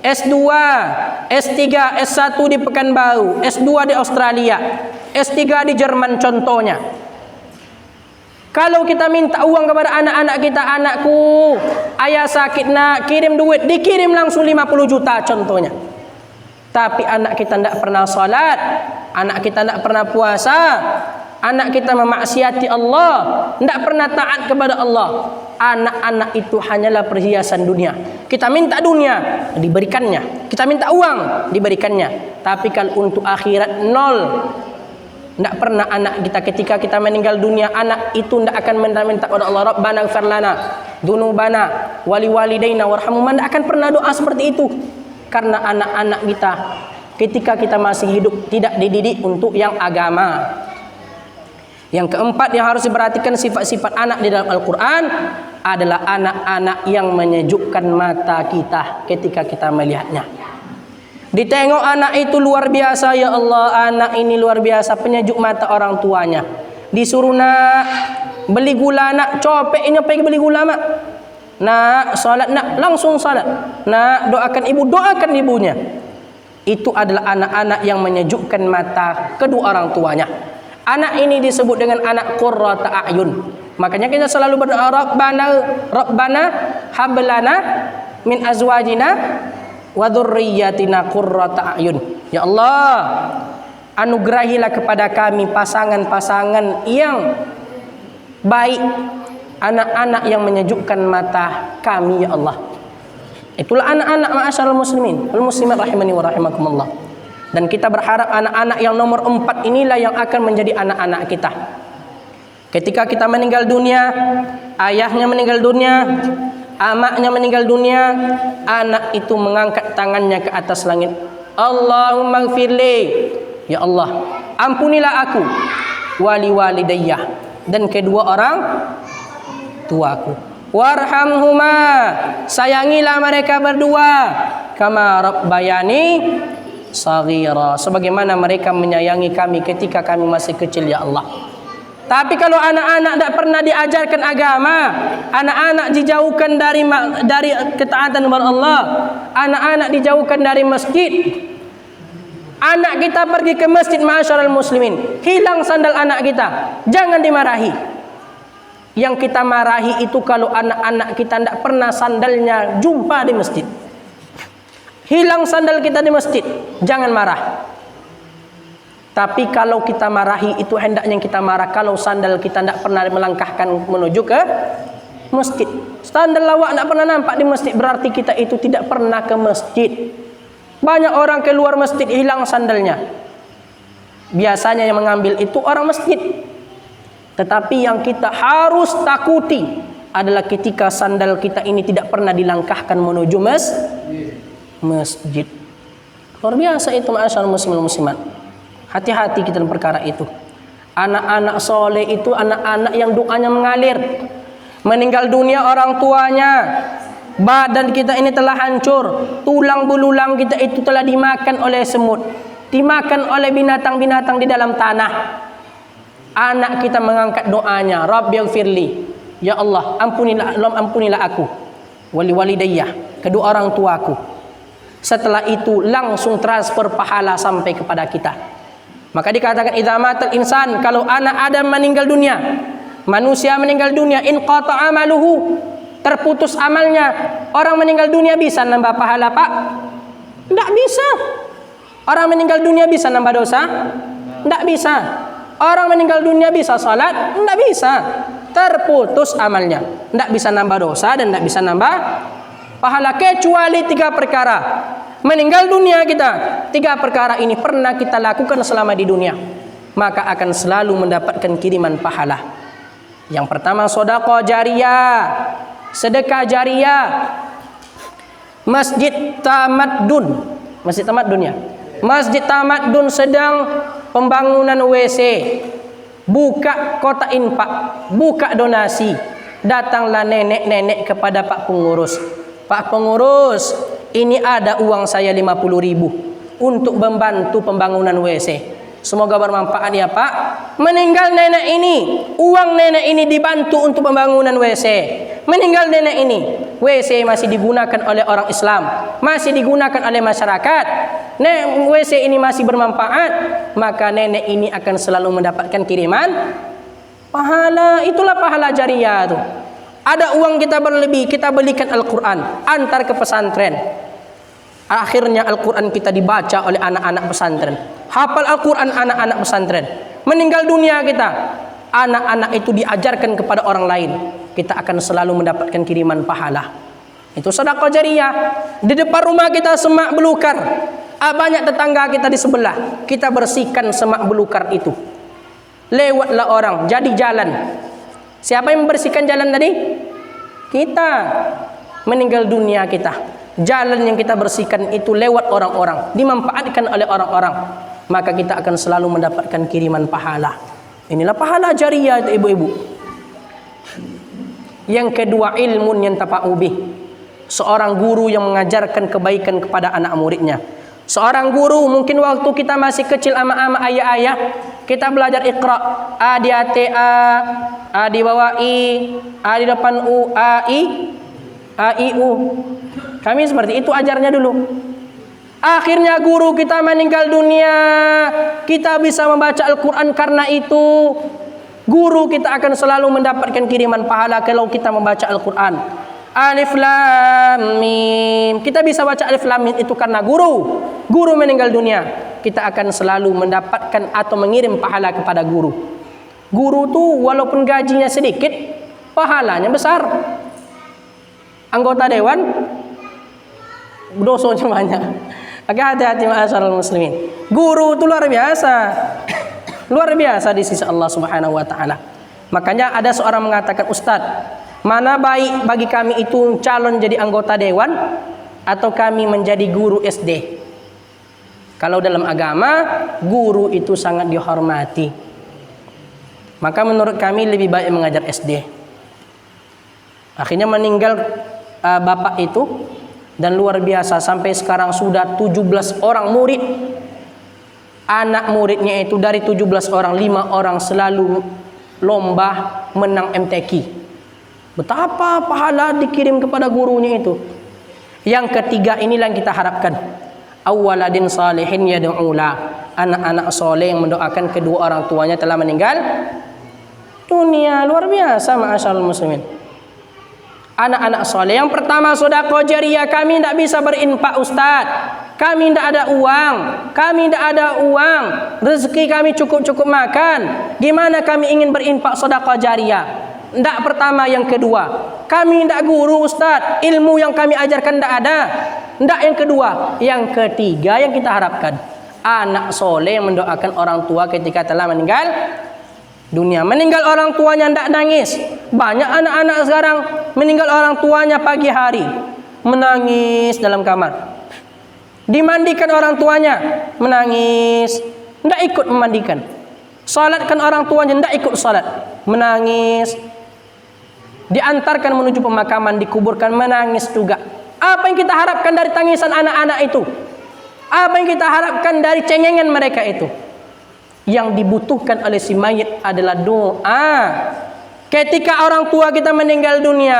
Speaker 2: S2, S3, S1 di Pekanbaru, S2 di Australia, S3 di Jerman contohnya. Kalau kita minta uang kepada anak-anak kita, anakku, ayah sakit nak, kirim duit, dikirim langsung 50 juta contohnya. Tapi anak kita tidak pernah salat, anak kita tidak pernah puasa, anak kita memaksiati Allah, tidak pernah taat kepada Allah. Anak-anak itu hanyalah perhiasan dunia. Kita minta dunia, diberikannya. Kita minta uang, diberikannya. Tapi kalau untuk akhirat, nol. Tidak pernah anak kita ketika kita meninggal dunia, anak itu tidak akan minta kepada Allah, Rabbana ighfir lana dzunubana wali walidaina warhamhuma. Tidak akan pernah doa seperti itu. Karena anak-anak kita ketika kita masih hidup tidak dididik untuk yang agama. Yang keempat yang harus diperhatikan sifat-sifat anak di dalam Al-Quran adalah anak-anak yang menyejukkan mata kita ketika kita melihatnya. Ditengok anak itu luar biasa, ya Allah, anak ini luar biasa, penyejuk mata orang tuanya. Disuruh nak beli gula, nak copeknya pergi beli gula mak. Nak salat, nak langsung salat. Nak doakan ibu, doakan ibunya. Itu adalah anak-anak yang menyejukkan mata kedua orang tuanya. Anak ini disebut dengan anak qurrata a'yun. Makanya kita selalu berdoa, Rabbana hablana min azwajina wa dzurriyyatina qurrata a'yun. Ya Allah, anugerahilah kepada kami pasangan-pasangan yang baik, anak-anak yang menyejukkan mata kami, ya Allah. Itulah anak-anak ma'asyarul muslimin wal muslimat rahimani wa rahimakumullah. Dan kita berharap anak-anak yang nomor 4 inilah yang akan menjadi anak-anak kita. Ketika kita meninggal dunia, ayahnya meninggal dunia, amaknya meninggal dunia, anak itu mengangkat tangannya ke atas langit. Allahumma gfirli, ya Allah, ampunilah aku, wali walidayya, dan kedua orang tuaku. Warhamhuma, sayangilah mereka berdua, kama rabbayani saghira, sebagaimana mereka menyayangi kami ketika kami masih kecil, ya Allah. Tapi kalau anak-anak tidak pernah diajarkan agama, anak-anak dijauhkan dari ketaatan kepada Allah, anak-anak dijauhkan dari masjid. Anak kita pergi ke masjid, ma'asyiral muslimin, hilang sandal anak kita, jangan dimarahi. Yang kita marahi itu kalau anak-anak kita tidak pernah sandalnya jumpa di masjid. Hilang sandal kita di masjid, jangan marah. Tapi kalau kita marahi itu hendaknya kita marah kalau sandal kita tidak pernah melangkahkan menuju ke masjid. Sandal lawak tidak pernah nampak di masjid, berarti kita itu tidak pernah ke masjid. Banyak orang keluar masjid hilang sandalnya. Biasanya yang mengambil itu orang masjid. Tetapi yang kita harus takuti adalah ketika sandal kita ini tidak pernah dilangkahkan menuju masjid. Luar biasa itu, ma'asyarul muslimin muslimat. Hati-hati kita dalam perkara itu. Anak-anak soleh itu anak-anak yang doanya mengalir. Meninggal dunia orang tuanya, Badan kita ini telah hancur, tulang belulang kita itu telah dimakan oleh semut, dimakan oleh binatang-binatang di dalam tanah. Anak kita mengangkat doanya, Rabbighfirli, ya Allah, ampunilah aku, wali walidayya, kedua orang tuaku. Setelah itu langsung transfer pahala sampai kepada kita. Maka dikatakan idza matal insan, kalau anak Adam meninggal dunia, manusia meninggal dunia, inqata amaluhu, terputus amalnya. Orang meninggal dunia bisa nambah pahala, Pak? Tidak bisa. Orang meninggal dunia bisa nambah dosa? Tidak bisa. Orang meninggal dunia bisa salat? Tidak bisa. Terputus amalnya. Tidak bisa nambah dosa dan tidak bisa nambah pahala, kecuali 3 perkara. Meninggal dunia kita, 3 perkara ini pernah kita lakukan selama di dunia, maka akan selalu mendapatkan kiriman pahala. Yang pertama, sedekah jariyah, sedekah jariyah. Masjid Tamaddun, Masjid Tamaddun ya. Masjid Tamaddun sedang pembangunan WC, buka kotak infak, buka donasi. Datanglah nenek-nenek kepada Pak Pengurus. Pak Pengurus, ini ada uang saya 50.000 untuk membantu pembangunan WC. Semoga bermanfaat ya Pak. Meninggal nenek ini, uang nenek ini dibantu untuk pembangunan WC. Meninggal nenek ini, WC masih digunakan oleh orang Islam, masih digunakan oleh masyarakat. WC ini masih bermanfaat, maka nenek ini akan selalu mendapatkan kiriman pahala. Itulah pahala jariyah itu. Ada uang kita berlebih, kita belikan Al-Quran, antar ke pesantren. Akhirnya Al-Quran kita dibaca oleh anak-anak pesantren. Hafal Al-Quran anak-anak pesantren. Meninggal dunia kita, anak-anak itu diajarkan kepada orang lain. Kita akan selalu mendapatkan kiriman pahala. Itu sedekah jariyah. Di depan rumah kita semak belukar, banyak tetangga kita di sebelah, kita bersihkan semak belukar itu. Lewatlah orang, jadi jalan. Siapa yang membersihkan jalan tadi? Kita. Meninggal dunia kita, jalan yang kita bersihkan itu lewat orang-orang, dimanfaatkan oleh orang-orang, maka kita akan selalu mendapatkan kiriman pahala. Inilah pahala jariyah ibu-ibu. Yang kedua, ilmun yantafa'u bih. Seorang guru yang mengajarkan kebaikan kepada anak muridnya. Seorang guru, mungkin waktu kita masih kecil ama-ama ayah-ayah, kita belajar Iqra, A di ate A di bawah I, A di depan U, A I U. Kami seperti itu ajarnya dulu. Akhirnya guru kita meninggal dunia, kita bisa membaca Al-Quran karena itu. Guru kita akan selalu mendapatkan kiriman pahala kalau kita membaca Al-Quran. Alif Lam Mim. Kita bisa baca Alif Lam Mim itu karena guru. Guru meninggal dunia, kita akan selalu mendapatkan atau mengirim pahala kepada guru. Guru tuh walaupun gajinya sedikit, pahalanya besar. Anggota dewan, dosanya banyak. Maka hati-hati ma'asyiral muslimin. Guru itu luar biasa. Luar biasa di sisi Allah Subhanahu wa taala. Makanya ada seorang mengatakan, "Ustaz, mana baik bagi kami itu calon jadi anggota dewan atau kami menjadi guru SD?" Kalau dalam agama, guru itu sangat dihormati. Maka menurut kami lebih baik mengajar SD. Akhirnya meninggal bapak itu, dan luar biasa sampai sekarang sudah 17 orang murid. Anak muridnya itu dari 17 orang, 5 orang selalu lomba menang MTQ. Betapa pahala dikirim kepada gurunya itu. Yang ketiga inilah yang kita harapkan. Awwaladin salihin yad'ula. Anak-anak soleh yang mendoakan kedua orang tuanya telah meninggal dunia. Luar biasa ma'asyarul muslimin. Anak-anak soleh. Yang pertama, sedekah jariyah. Kami tidak bisa berinfak Ustaz. Kami tidak ada uang. Kami tidak ada uang. Rezeki kami cukup-cukup makan. Gimana kami ingin berinfak sedekah jariyah? Tidak pertama. Yang kedua, kami tidak guru Ustaz. Ilmu yang kami ajarkan tidak ada. Tidak yang kedua. Yang ketiga yang kita harapkan, anak soleh yang mendoakan orang tua ketika telah meninggal dunia. Meninggal orang tuanya tidak nangis. Banyak anak-anak sekarang meninggal orang tuanya pagi hari, menangis dalam kamar. Dimandikan orang tuanya, menangis, tidak ikut memandikan. Salatkan orang tuanya, tidak ikut salat, menangis. diantarkan menuju pemakaman, dikuburkan, menangis juga. Apa yang kita harapkan dari tangisan anak-anak itu? Apa yang kita harapkan dari cengengan mereka itu? Yang dibutuhkan oleh si mayit adalah doa. Ketika orang tua kita meninggal dunia,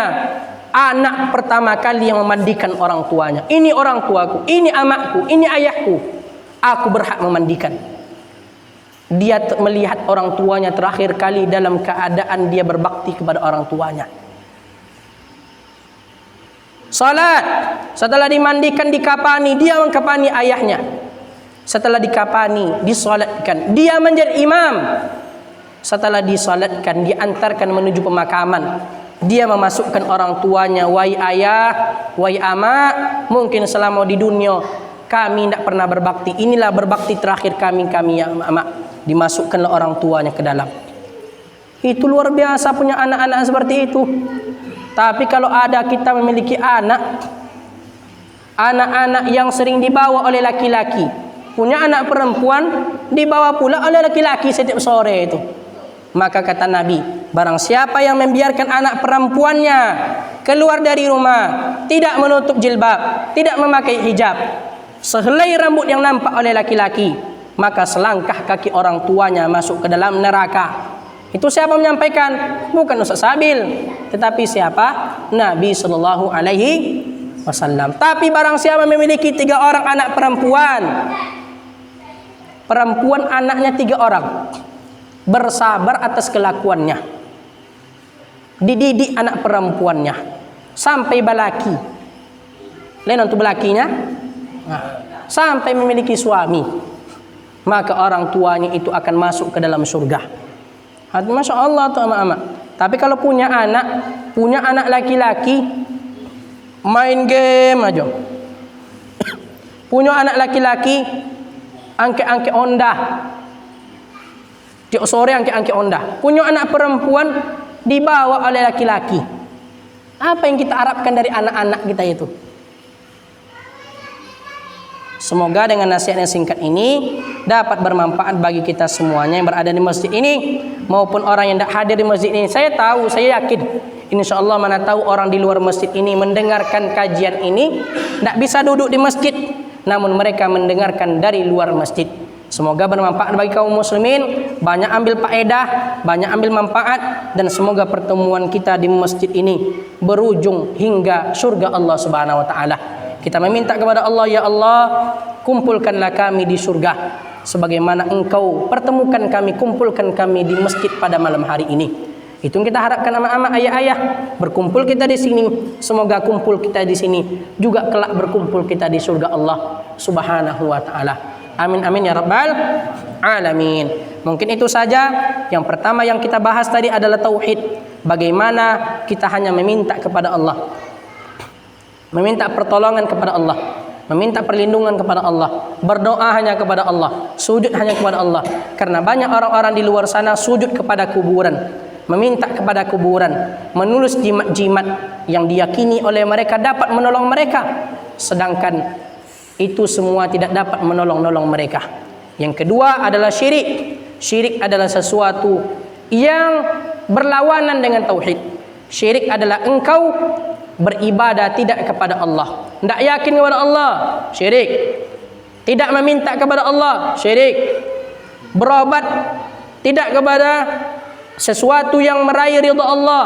Speaker 2: anak pertama kali yang memandikan orang tuanya. Ini orang tuaku, ini amakku, ini ayahku. Aku berhak memandikan. Dia melihat orang tuanya terakhir kali dalam keadaan dia berbakti kepada orang tuanya. Salat, setelah dimandikan, dikapani, dia mengkapani ayahnya. Setelah dikapani, disolatkan, dia menjadi imam. Setelah disolatkan, diantarkan menuju pemakaman, dia memasukkan orang tuanya. Wahai ayah, wahai amak, mungkin selama di dunia kami tidak pernah berbakti. Inilah berbakti terakhir kami ya amak. Dimasukkanlah orang tuanya ke dalam. Itu luar biasa punya anak-anak seperti itu. Tapi kalau ada kita memiliki anak-anak yang sering dibawa oleh laki-laki, punya anak perempuan dibawa pula oleh laki-laki setiap sore itu, maka kata Nabi, barang siapa yang membiarkan anak perempuannya keluar dari rumah, tidak menutup jilbab, tidak memakai hijab, sehelai rambut yang nampak oleh laki-laki, maka selangkah kaki orang tuanya masuk ke dalam neraka. Itu siapa menyampaikan? Bukan Ustaz Sabil, tetapi siapa? Nabi sallallahu alaihi wasallam. Tapi barang siapa memiliki 3 orang anak perempuan, anaknya 3 orang, bersabar atas kelakuannya, dididik anak perempuannya sampai balaki, lain untuk balakinya, sampai memiliki suami, maka orang tuanya itu akan masuk ke dalam surga. Masya Allah tuh amak-amak. Tapi kalau punya anak laki-laki main game aja, punya anak laki-laki angke-angke ondah, tiap sore angke-angke ondah, punya anak perempuan dibawa oleh laki-laki. Apa yang kita harapkan dari anak-anak kita itu? Semoga dengan nasihat yang singkat ini dapat bermanfaat bagi kita semuanya yang berada di masjid ini maupun orang yang tidak hadir di masjid ini. Saya tahu, saya yakin, insya Allah mana tahu orang di luar masjid ini mendengarkan kajian ini tidak bisa duduk di masjid, namun mereka mendengarkan dari luar masjid. Semoga bermanfaat bagi kaum muslimin, banyak ambil faedah, banyak ambil manfaat, dan semoga pertemuan kita di masjid ini berujung hingga surga Allah Subhanahu wa taala. Kita meminta kepada Allah, ya Allah, kumpulkanlah kami di surga sebagaimana Engkau pertemukan kami, kumpulkan kami di masjid pada malam hari ini. Itu yang kita harapkan amak-amak, ayah-ayah, berkumpul kita di sini. Semoga kumpul kita di sini juga kelak berkumpul kita di surga Allah Subhanahu wa taala. Amin amin ya rabbal alamin. Mungkin itu saja. Yang pertama yang kita bahas tadi adalah tauhid. Bagaimana kita hanya meminta kepada Allah, meminta pertolongan kepada Allah, meminta perlindungan kepada Allah, berdoa hanya kepada Allah, sujud hanya kepada Allah. Karena banyak orang-orang di luar sana sujud kepada kuburan, meminta kepada kuburan, menulis jimat-jimat yang diyakini oleh mereka dapat menolong mereka, sedangkan itu semua tidak dapat menolong mereka. Yang kedua adalah syirik. Syirik adalah sesuatu yang berlawanan dengan tauhid. Syirik adalah engkau beribadah tidak kepada Allah, tidak yakin kepada Allah, syirik. Tidak meminta kepada Allah, syirik. Berobat tidak kepada sesuatu yang meraih ridha Allah,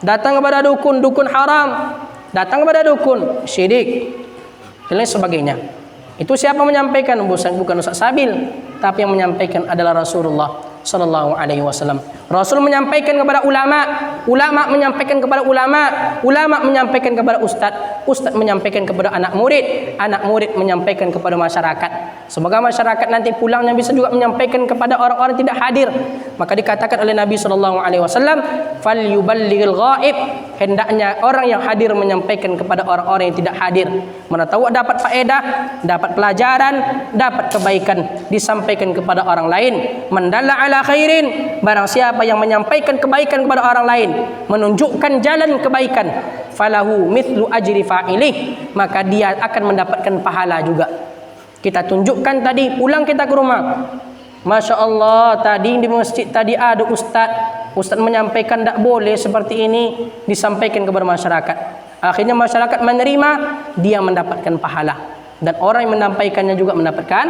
Speaker 2: datang kepada dukun haram, datang kepada dukun, syirik, dan lain sebagainya. Itu siapa menyampaikan? Bukan Ustaz Sabil, tapi yang menyampaikan adalah Rasulullah sallallahu alaihi wasallam. Rasul menyampaikan kepada ulama, ulama menyampaikan kepada ulama, ulama menyampaikan kepada ustaz, ustaz menyampaikan kepada anak murid, anak murid menyampaikan kepada masyarakat. Semoga masyarakat nanti pulangnya bisa juga menyampaikan kepada orang-orang yang tidak hadir. Maka dikatakan oleh Nabi sallallahu alaihi wasallam, "Falyuballighil ghaib." Hendaknya orang yang hadir menyampaikan kepada orang-orang yang tidak hadir. Mana tahu dapat faedah, dapat pelajaran, dapat kebaikan disampaikan kepada orang lain. Mandalla ala khairin, barang siapa yang menyampaikan kebaikan kepada orang lain, menunjukkan jalan kebaikan, falahu mithlu ajri fa'ilih, maka dia akan mendapatkan pahala juga. Kita tunjukkan tadi, pulang kita ke rumah, Masya Allah, tadi di masjid tadi ada ustaz Ustaz menyampaikan tidak boleh seperti ini, disampaikan kepada masyarakat. Akhirnya masyarakat menerima, dia mendapatkan pahala. Dan orang yang menyampaikannya juga mendapatkan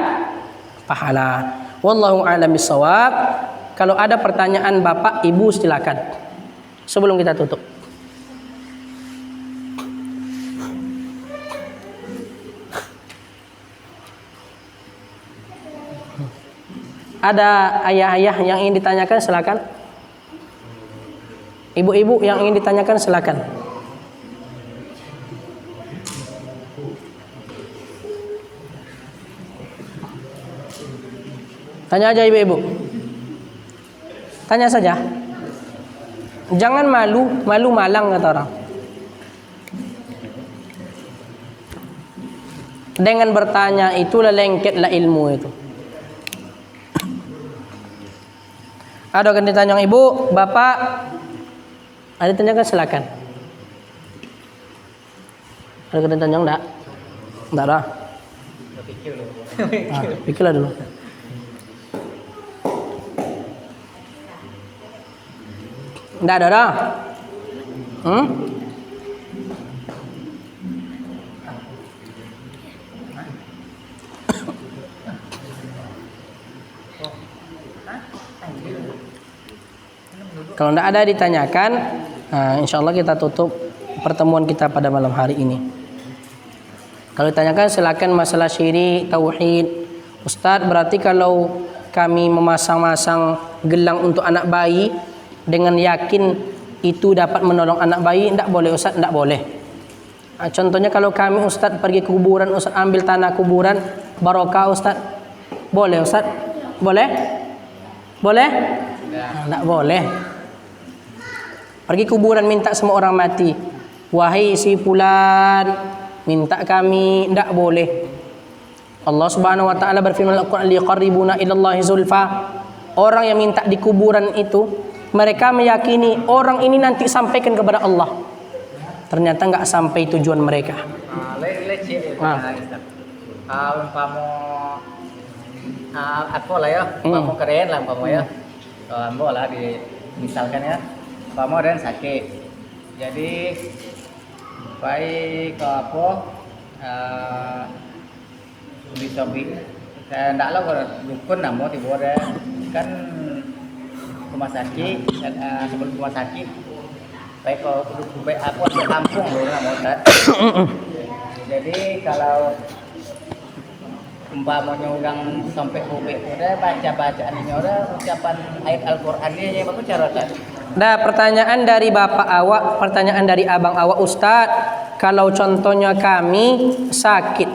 Speaker 2: pahala. Wallahu a'lam bishawab. Kalau ada pertanyaan Bapak, Ibu silakan. Sebelum kita tutup. Ada ayah-ayah yang ingin ditanyakan, silakan. Ibu-ibu yang ingin ditanyakan, silakan. Tanya aja ibu-ibu. Tanya saja. Jangan malu, malu malang kata orang. Dengan bertanya itulah lengketlah ilmu itu. Ada yang ditanya ibu, bapak, ada ditanyakan silakan. Ada yang ditanya enggak? Enggak ada. Pikirlah dulu. Enggak ada dah. Kalau tidak ada ditanyakan, insya Allah kita tutup pertemuan kita pada malam hari ini. Kalau ditanyakan silakan masalah syirik, tauhid. Ustadz, berarti kalau kami memasang-masang gelang untuk anak bayi dengan yakin itu dapat menolong anak bayi, tidak boleh Ustadz, tidak boleh. Contohnya kalau kami Ustadz pergi ke kuburan, Ustadz ambil tanah kuburan, barokah Ustadz, boleh Ustadz? Boleh? Boleh? Tidak boleh. Pergi kuburan minta semua orang mati, wahai si fulan, minta kami, tidak boleh. Allah Subhanahu wa taala berfirman dalam Al-Qur'an, liqarribuna ilallahi zulfa. Orang yang minta di kuburan itu, mereka meyakini orang ini nanti sampaikan kepada Allah. Ternyata enggak sampai tujuan mereka.
Speaker 3: Umpama apa lah ya, umpama keren lah umpama ya. Ambo lah misalkan ya, umpama dan sakit. Jadi baik ke apa bisa saya ndak lah kalau dukun namo tiba ada kan rumah sakit sebelum rumah sakit baik kalau baik apa di kampung loh namo jadi kalau umpamanya orang sampai hubik udah baca-bacaan ini udah ucapan ayat Al-Qur'an ini bagus cara kan.
Speaker 2: Nah, pertanyaan dari bapak awak, pertanyaan dari abang awak, Ustadz, kalau contohnya kami sakit,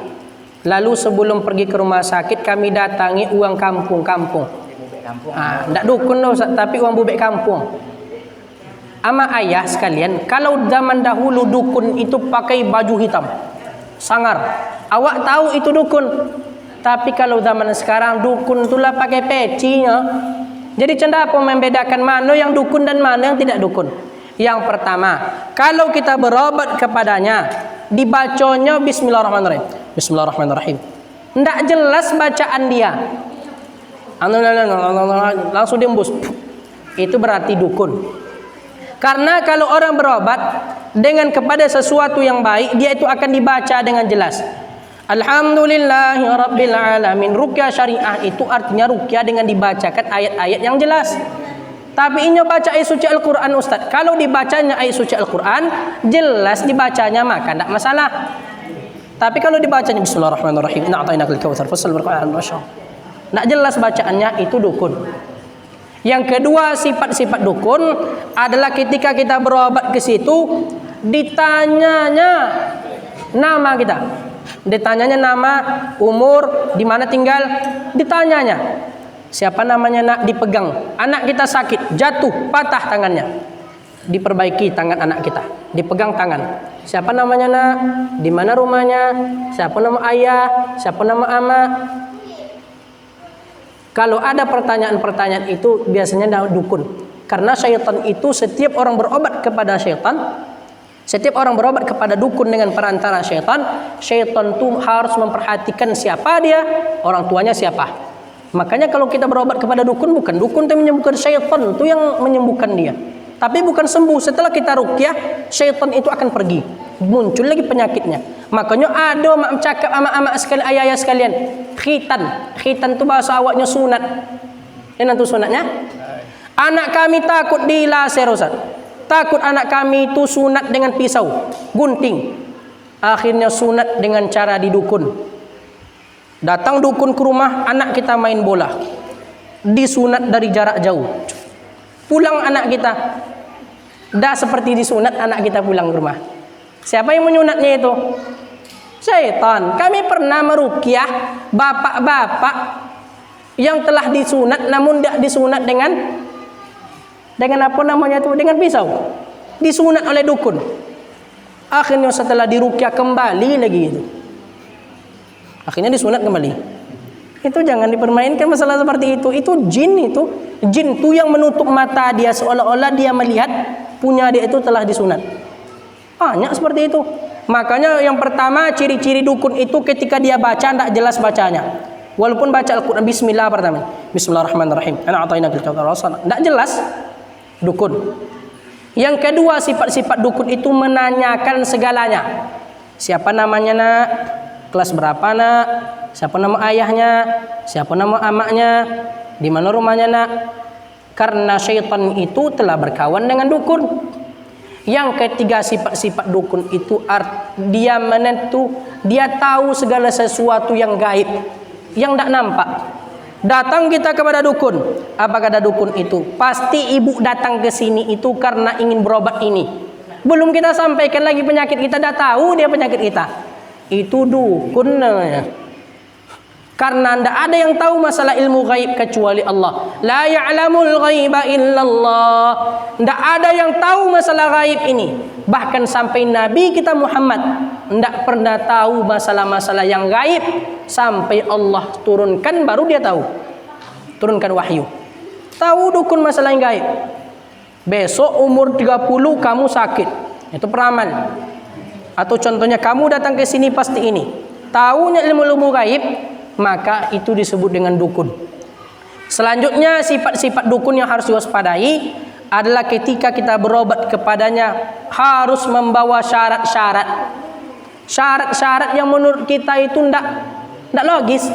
Speaker 2: lalu sebelum pergi ke rumah sakit kami datangi uang kampung-kampung. Tidak dukun loh, tapi uang bubek kampung. Ama ayah sekalian, kalau zaman dahulu dukun itu pakai baju hitam, sangar. Awak tahu itu dukun. Tapi kalau zaman sekarang dukun itulah pakai pecinya. Jadi canda apa membedakan mana yang dukun dan mana yang tidak dukun? Yang pertama, kalau kita berobat kepadanya, dibacanya Bismillahirrahmanirrahim. Bismillahirrahmanirrahim. Tidak jelas bacaan dia. Langsung diembus. Itu berarti dukun. Karena kalau orang berobat dengan kepada sesuatu yang baik, dia itu akan dibaca dengan jelas. Alhamdulillahi Rabbil Alamin. Ruqyah syariah itu artinya ruqyah dengan dibacakan ayat-ayat yang jelas. Tapi ini baca ayat suci Al-Quran Ustaz. Kalau dibacanya ayat suci Al-Quran, jelas dibacanya maka tidak masalah. Tapi kalau dibacanya Bismillahirrahmanirrahim, Inna a'tainakal kautsar fasal berqa'an masyaallah, tidak jelas bacaannya, itu dukun. Yang kedua, sifat-sifat dukun adalah ketika kita berobat ke situ, ditanyanya nama kita. Ditanyanya nama, umur, di mana tinggal, ditanyanya siapa namanya, nak, dipegang. Anak kita sakit, jatuh, patah tangannya, diperbaiki tangan anak kita, dipegang tangan. Siapa namanya, nak, di mana rumahnya, siapa nama ayah, siapa nama ama. Kalau ada pertanyaan-pertanyaan itu biasanya dukun. Karena syaitan itu setiap orang berobat kepada syaitan, setiap orang berobat kepada dukun dengan perantara syaitan, syaitan itu harus memperhatikan siapa dia, orang tuanya siapa. Makanya kalau kita berobat kepada dukun, bukan dukun itu menyembuhkan, syaitan itu yang menyembuhkan dia. Tapi bukan sembuh. Setelah kita ruqyah, syaitan itu akan pergi. Muncul lagi penyakitnya. Makanya ada mak cakap amak-amak sekalian, ayah-ayah sekalian, khitan itu bahasa awaknya sunat. Ini nanti sunatnya. Anak kami takut dilaser, Ustaz. Takut anak kami itu sunat dengan pisau, gunting. Akhirnya sunat dengan cara didukun. Datang dukun ke rumah, anak kita main bola. Disunat dari jarak jauh. Pulang anak kita. Dah seperti disunat, anak kita pulang ke rumah. Siapa yang menyunatnya itu? Syaitan. Kami pernah meruqyah bapak-bapak yang telah disunat namun tidak disunat dengan apa namanya itu? Dengan pisau. Disunat oleh dukun. Akhirnya setelah diruqyah kembali lagi itu. Akhirnya disunat kembali. Itu jangan dipermainkan masalah seperti itu. Itu jin itu. Jin itu yang menutup mata dia seolah-olah dia melihat punya dia itu telah disunat. Banyak seperti itu. Makanya yang pertama ciri-ciri dukun itu ketika dia baca tidak jelas bacanya. Walaupun baca Al-Quran Bismillah pertama. Bismillahirrahmanirrahim. Ana a'tainakal kautsar. Tidak jelas dukun. Yang kedua sifat-sifat dukun itu menanyakan segalanya. Siapa namanya nak? Kelas berapa nak? Siapa nama ayahnya? Siapa nama amaknya? Di mana rumahnya nak? Karena syaitan itu telah berkawan dengan dukun. Yang ketiga sifat-sifat dukun itu dia menentu, dia tahu segala sesuatu yang gaib, yang tidak nampak. Datang kita kepada dukun. Apa kata dukun itu? Pasti ibu datang ke sini itu karena ingin berobat ini. Belum kita sampaikan lagi penyakit kita, dah tahu dia penyakit kita. Itu dukun namanya. Karena tidak ada yang tahu masalah ilmu gaib kecuali Allah. La ya'lamul ghaiba illallah. Tidak ada yang tahu masalah gaib ini. Bahkan sampai Nabi kita Muhammad tidak pernah tahu masalah-masalah yang gaib. Sampai Allah turunkan baru dia tahu. Turunkan wahyu. Tahu dukun masalah yang gaib. Besok umur 30 kamu sakit. Itu peramal. Atau contohnya kamu datang ke sini pasti ini. Tahunya ilmu-ilmu gaib, maka itu disebut dengan dukun. Selanjutnya sifat-sifat dukun yang harus diwaspadai adalah ketika kita berobat kepadanya harus membawa syarat-syarat. Syarat-syarat yang menurut kita itu tidak logis.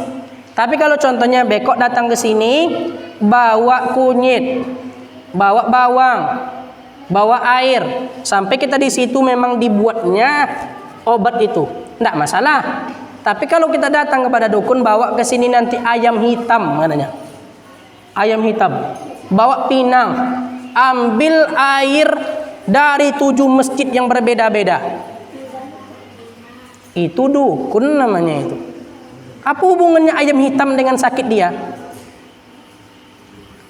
Speaker 2: Tapi kalau contohnya bekok datang ke sini bawa kunyit, bawa bawang, bawa air, sampai kita di situ memang dibuatnya obat itu, tidak masalah. Tapi kalau kita datang kepada dukun bawa ke sini nanti ayam hitam katanya. Ayam hitam. Bawa pinang. Ambil air dari 7 masjid yang berbeda-beda. Itu dukun namanya itu. Apa hubungannya ayam hitam dengan sakit dia?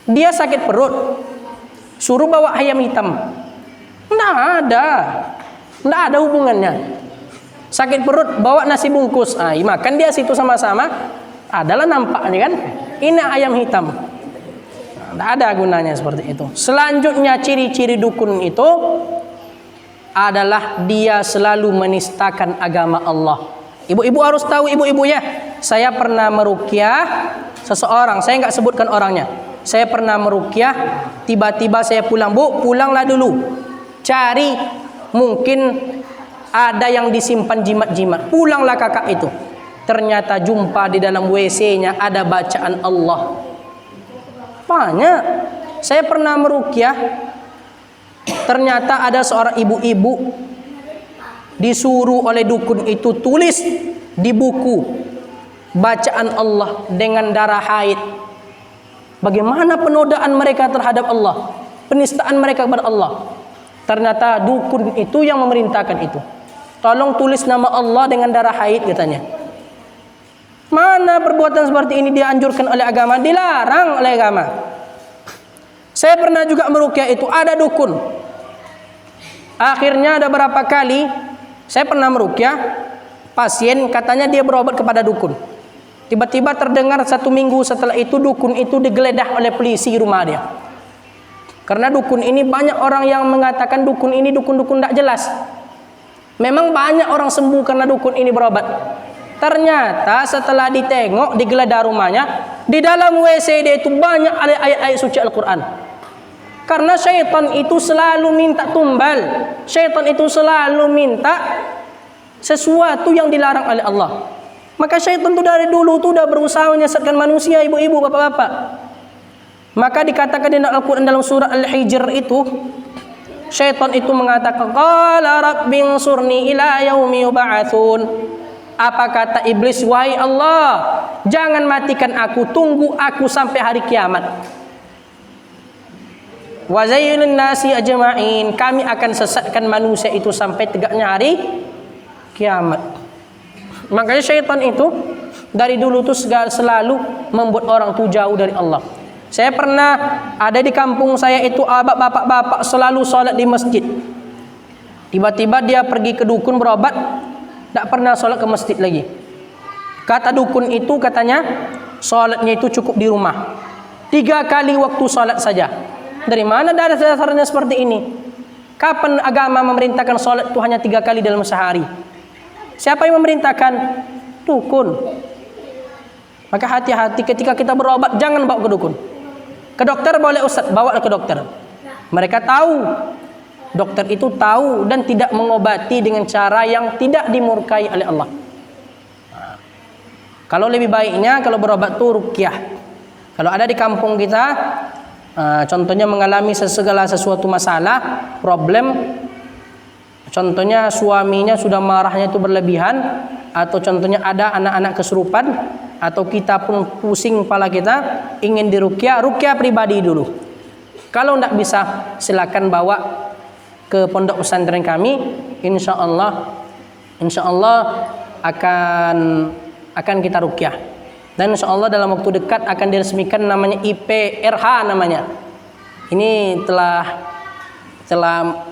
Speaker 2: Dia sakit perut. Suruh bawa ayam hitam. Tidak ada. Tidak ada hubungannya. Sakit perut bawa nasi bungkus, makan dia situ sama-sama, adalah nampaknya kan ini ayam hitam. Tidak ada gunanya seperti itu. Selanjutnya ciri-ciri dukun itu adalah dia selalu menistakan agama Allah. Ibu-ibu harus tahu, ibu-ibu ya. Saya pernah meruqyah seseorang, saya nggak sebutkan orangnya. Saya pernah meruqyah, tiba-tiba saya pulang, Bu, pulanglah dulu. Cari mungkin ada yang disimpan jimat-jimat. Pulanglah kakak itu. Ternyata jumpa di dalam WC-nya ada bacaan Allah. Banyak. Saya pernah meruqyah. Ternyata ada seorang ibu-ibu disuruh oleh dukun itu tulis di buku bacaan Allah dengan darah haid. Bagaimana penodaan mereka terhadap Allah, penistaan mereka kepada Allah. Ternyata dukun itu yang memerintahkan itu. Tolong tulis nama Allah dengan darah haid katanya. Mana perbuatan seperti ini dianjurkan oleh agama, dilarang oleh agama. Saya pernah juga meruqyah itu, ada dukun. Akhirnya ada berapa kali saya pernah meruqyah pasien, katanya dia berobat kepada dukun. Tiba-tiba terdengar 1 minggu setelah itu dukun itu digeledah oleh polisi rumah dia. Karena dukun ini banyak orang yang mengatakan dukun ini dukun-dukun tidak jelas. Memang banyak orang sembuh karena dukun ini berobat. Ternyata setelah ditengok, digeledah rumahnya, Di dalam WC dia itu banyak ayat-ayat suci Al-Quran. Karena syaitan itu selalu minta tumbal. Syaitan itu selalu minta sesuatu yang dilarang oleh Allah. Maka syaitan itu dari dulu tuh udah berusaha menyesatkan manusia, ibu-ibu, bapak-bapak. Maka dikatakan di Al-Quran dalam surah Al-Hijr itu, syaitan itu mengatakan, qala rabbing surni ila yaumi yub'atsun. Apa kata iblis? Wahai Allah, jangan matikan aku, tunggu aku sampai hari kiamat. Wa zayyinun nasi ajma'in, kami akan sesatkan manusia itu sampai tegaknya hari kiamat. Makanya syaitan itu dari dulu tuh selalu membuat orang tuh jauh dari Allah. Saya pernah ada di kampung saya itu, bapak-bapak selalu sholat di masjid. Tiba-tiba dia pergi ke dukun berobat, tidak pernah sholat ke masjid lagi. Kata dukun itu, katanya sholatnya itu cukup di rumah, 3 kali waktu sholat saja. Dari mana dasarnya seperti ini? Kapan agama memerintahkan sholat itu hanya 3 kali dalam sehari? Siapa yang memerintahkan? Dukun. Maka hati-hati ketika kita berobat, jangan bawa ke dukun. Ke dokter boleh ustaz, bawa ke dokter. Mereka tahu, dokter itu tahu dan tidak mengobati dengan cara yang tidak dimurkai oleh Allah. Kalau lebih baiknya kalau berobat tuh ruqyah. Kalau ada di kampung kita, contohnya mengalami segala sesuatu masalah, problem, contohnya suaminya sudah marahnya itu berlebihan, atau contohnya ada anak-anak kesurupan, atau kita pun pusing kepala kita, ingin diruqyah, ruqyah pribadi dulu. Kalau tidak bisa, silakan bawa ke pondok pesantren kami. Insya Allah akan kita ruqyah. Dan insya Allah dalam waktu dekat akan diresmikan, namanya IPRH namanya. Ini telah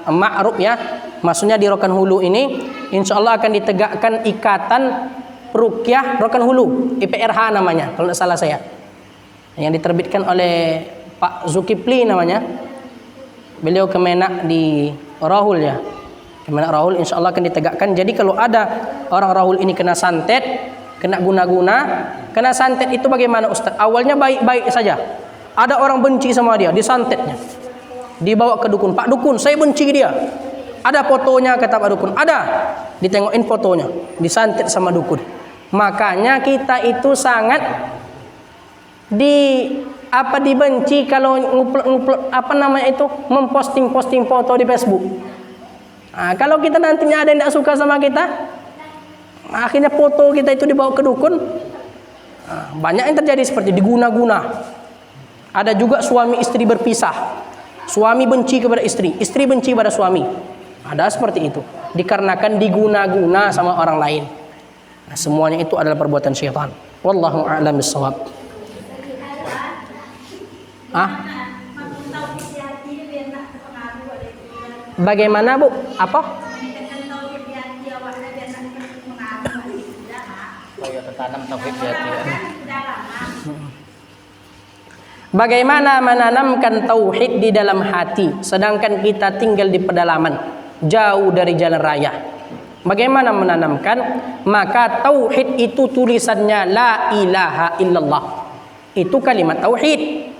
Speaker 2: ma'ruf ya. Maksudnya di Rokan Hulu ini insya Allah akan ditegakkan ikatan ruqyah Rokan Hulu, IPRH namanya kalau tidak salah saya, yang diterbitkan oleh Pak Zulkifli namanya. Beliau kemenak di Rahul ya, kemenak Rahul, insya Allah akan ditegakkan. Jadi kalau ada orang Rahul ini kena santet, kena guna-guna, kena santet itu bagaimana Ustaz? Awalnya baik-baik saja, ada orang benci sama dia, disantetnya, dibawa ke dukun. Pak dukun, saya benci dia. Ada fotonya kata Pak dukun, ada. Ditengokin fotonya, disantet sama dukun. Makanya kita itu sangat dibenci kalau memposting foto di Facebook. Nah, kalau kita nantinya ada yang tidak suka sama kita, akhirnya foto kita itu dibawa ke dukun. Nah, banyak yang terjadi seperti diguna-guna. Ada juga suami istri berpisah, suami benci kepada istri, istri benci pada suami. Ada seperti itu, dikarenakan diguna-guna sama orang lain. Nah, semuanya itu adalah perbuatan syaitan. Wallahu a'lam bishawab. Bagaimana Bu? Apa?
Speaker 3: Tanam tauhid di hati.
Speaker 2: Bagaimana menanamkan tauhid di dalam hati sedangkan kita tinggal di pedalaman, jauh dari jalan raya? Bagaimana menanamkan? Maka tauhid itu tulisannya la ilaha illallah. Itu kalimat tauhid.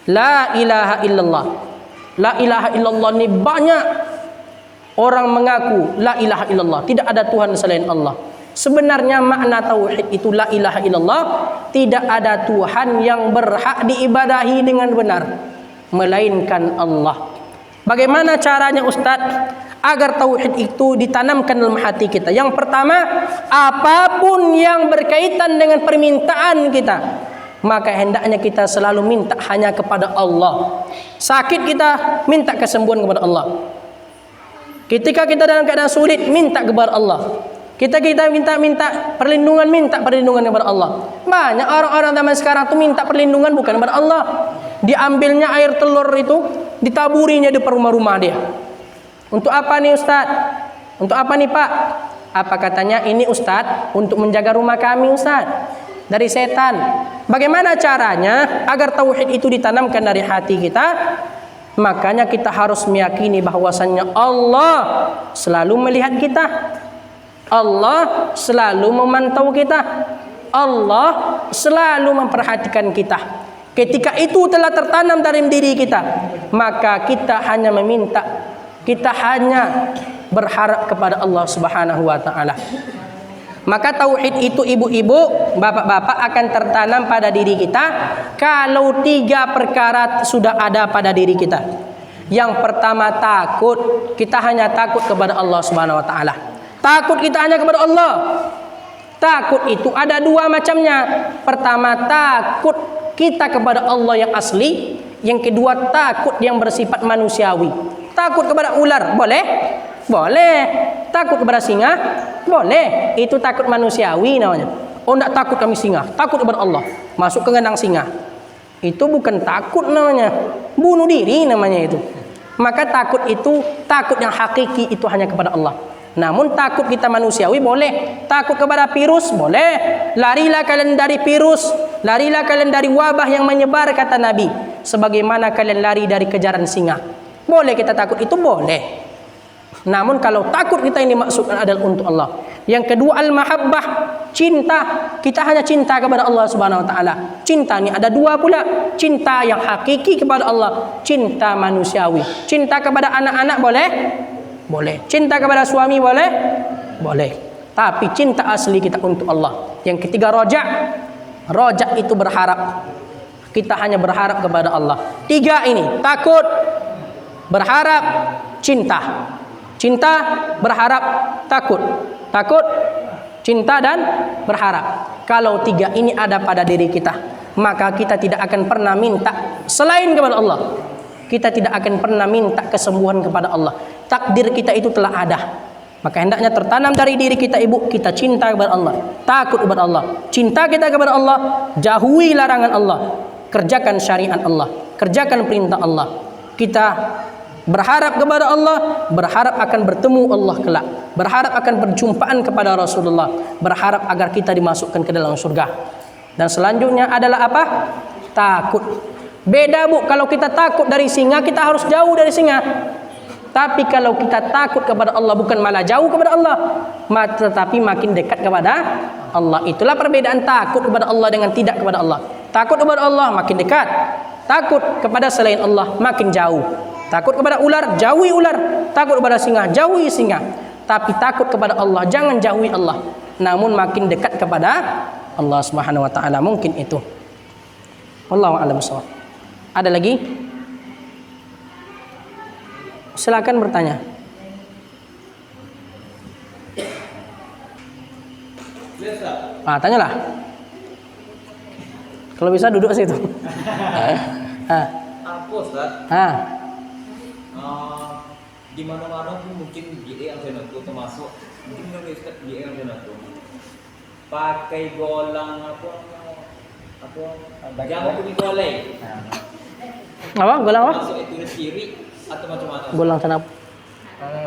Speaker 2: La ilaha illallah. La ilaha illallah ini banyak orang mengaku la ilaha illallah, tidak ada Tuhan selain Allah. Sebenarnya makna tauhid itu la ilaha illallah, tidak ada Tuhan yang berhak diibadahi dengan benar melainkan Allah. Bagaimana caranya Ustadz agar tauhid itu ditanamkan dalam hati kita? Yang pertama, apapun yang berkaitan dengan permintaan kita, maka hendaknya kita selalu minta hanya kepada Allah. Sakit kita minta kesembuhan kepada Allah. Ketika kita dalam keadaan sulit, minta kepada Allah. Kita minta perlindungan kepada Allah. Banyak orang-orang zaman sekarang tuh minta perlindungan bukan kepada Allah. Diambilnya air telur itu, ditaburinya di rumah-rumah dia. Untuk apa nih Ustaz? Untuk apa nih Pak? Apa katanya? Ini Ustaz untuk menjaga rumah kami Ustaz dari setan. Bagaimana caranya agar tauhid itu ditanamkan dari hati kita? Makanya kita harus meyakini bahwasannya Allah selalu melihat kita, Allah selalu memantau kita. Allah selalu memperhatikan kita. Ketika itu telah tertanam dalam diri kita, maka kita hanya meminta, kita hanya berharap kepada Allah Subhanahu wa taala. Maka tauhid itu ibu-ibu, bapak-bapak akan tertanam pada diri kita kalau 3 perkara sudah ada pada diri kita. Yang pertama takut, kita hanya takut kepada Allah Subhanahu wa taala. Takut kita hanya kepada Allah. Takut itu ada 2 macamnya. Pertama takut kita kepada Allah yang asli, yang kedua takut yang bersifat manusiawi. Takut kepada ular, boleh? Boleh. Takut kepada singa? Boleh. Itu takut manusiawi namanya. Oh, enggak takut kami singa, takut kepada Allah. Masuk ke kandang singa. Itu bukan takut namanya. Bunuh diri namanya itu. Maka takut itu, takut yang hakiki itu hanya kepada Allah. Namun takut kita manusiawi boleh. Takut kepada virus boleh. Larilah kalian dari virus, larilah kalian dari wabah yang menyebar, kata Nabi, sebagaimana kalian lari dari kejaran singa. Boleh kita takut, itu boleh. Namun kalau takut kita ini maksudkan adalah untuk Allah. Yang kedua al-mahabbah, cinta. Kita hanya cinta kepada Allah Subhanahu wa taala. Cinta ini ada 2 pula. Cinta yang hakiki kepada Allah, cinta manusiawi. Cinta kepada anak-anak boleh? Boleh. Cinta kepada suami boleh? Boleh. Tapi cinta asli kita untuk Allah. Yang ketiga roja. Roja itu berharap. Kita hanya berharap kepada Allah. 3 ini, takut, berharap, cinta. Cinta, berharap, takut. Takut, cinta, dan berharap. Kalau 3 ini ada pada diri kita, maka kita tidak akan pernah minta selain kepada Allah. Kita tidak akan pernah minta kesembuhan kepada Allah. Takdir kita itu telah ada. Maka hendaknya tertanam dari diri kita, ibu, kita cinta kepada Allah, takut kepada Allah. Cinta kita kepada Allah, jauhi larangan Allah, kerjakan syariat Allah, kerjakan perintah Allah. Kita berharap kepada Allah, berharap akan bertemu Allah kelak, berharap akan perjumpaan kepada Rasulullah, berharap agar kita dimasukkan ke dalam surga. Dan selanjutnya adalah apa? Takut. Beda, bu, kalau kita takut dari singa, kita harus jauh dari singa. Tapi kalau kita takut kepada Allah, bukan malah jauh kepada Allah, tetapi makin dekat kepada Allah. Itulah perbedaan takut kepada Allah dengan tidak kepada Allah. Takut kepada Allah makin dekat, takut kepada selain Allah makin jauh. Takut kepada ular, jauhi ular. Takut kepada singa, jauhi singa. Tapi takut kepada Allah, jangan jauhi Allah, namun makin dekat kepada Allah Subhanahu wa taala. Mungkin itu. Wallahu a'lam bishawab. Ada lagi? Silakan bertanya. Tanyalah. Kalau bisa duduk situ.
Speaker 4: Apa, Ustaz? Di mana-mana pun mungkin GA yang saya itu termasuk mungkin Indonesia GA yang saya itu pakai golang apa jangan punya goleng.
Speaker 2: Apa? Golang apa?
Speaker 4: Masuk itu kiri atau macam mana?
Speaker 2: Golang tanam.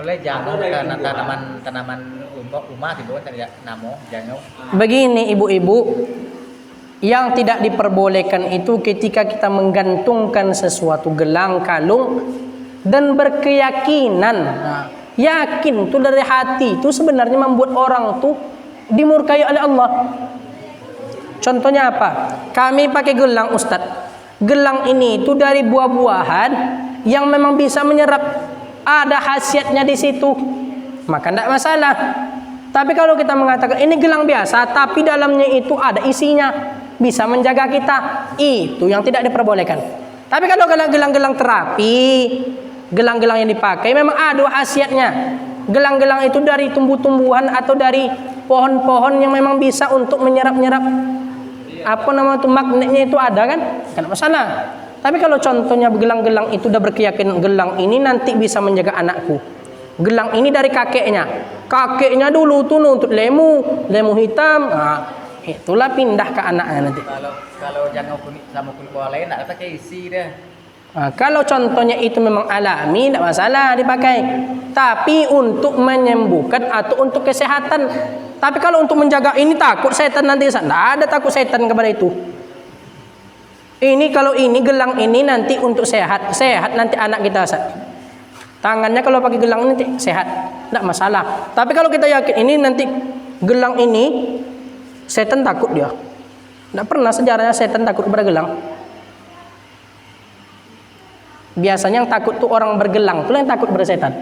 Speaker 3: Mulai jangan karena tanaman rumah tiba tidak namo jangan.
Speaker 2: Begini ibu-ibu, yang tidak diperbolehkan itu ketika kita menggantungkan sesuatu gelang, kalung, dan berkeyakinan, yakin tuh dari hati itu sebenarnya membuat orang tuh dimurkai oleh Allah. Contohnya apa? Kami pakai gelang, Ustadz. Gelang ini itu dari buah-buahan yang memang bisa menyerap, ada khasiatnya di situ, maka tidak masalah. Tapi kalau kita mengatakan ini gelang biasa, tapi dalamnya itu ada isinya, bisa menjaga kita, itu yang tidak diperbolehkan. Tapi kalau gelang-gelang terapi, gelang-gelang yang dipakai memang ada khasiatnya. Gelang-gelang itu dari tumbuh-tumbuhan atau dari pohon-pohon yang memang bisa untuk menyerap-nyerap magnetnya itu ada kan? Kan masalah. Tapi kalau contohnya gelang-gelang itu udah berkeyakinan gelang ini nanti bisa menjaga anakku. Gelang ini dari kakeknya. Kakeknya dulu tuh nuntut lemu hitam. Itulah pindah ke anaknya nanti.
Speaker 3: Kalau jangan sama kulit lain enggak pakai isi deh.
Speaker 2: Kalau contohnya itu memang alami, tidak masalah dipakai. Tapi untuk menyembuhkan atau untuk kesehatan. Tapi kalau untuk menjaga ini takut setan nanti, tidak ada takut setan kepada itu. Ini kalau ini gelang ini nanti untuk sehat nanti anak kita. Tangannya kalau pakai gelang ini sehat, tidak masalah. Tapi kalau kita yakin ini nanti gelang ini Setan takut dia. Tidak pernah sejarahnya setan takut kepada gelang. Biasanya yang takut tuh orang bergelang, itulah yang takut kepada setan.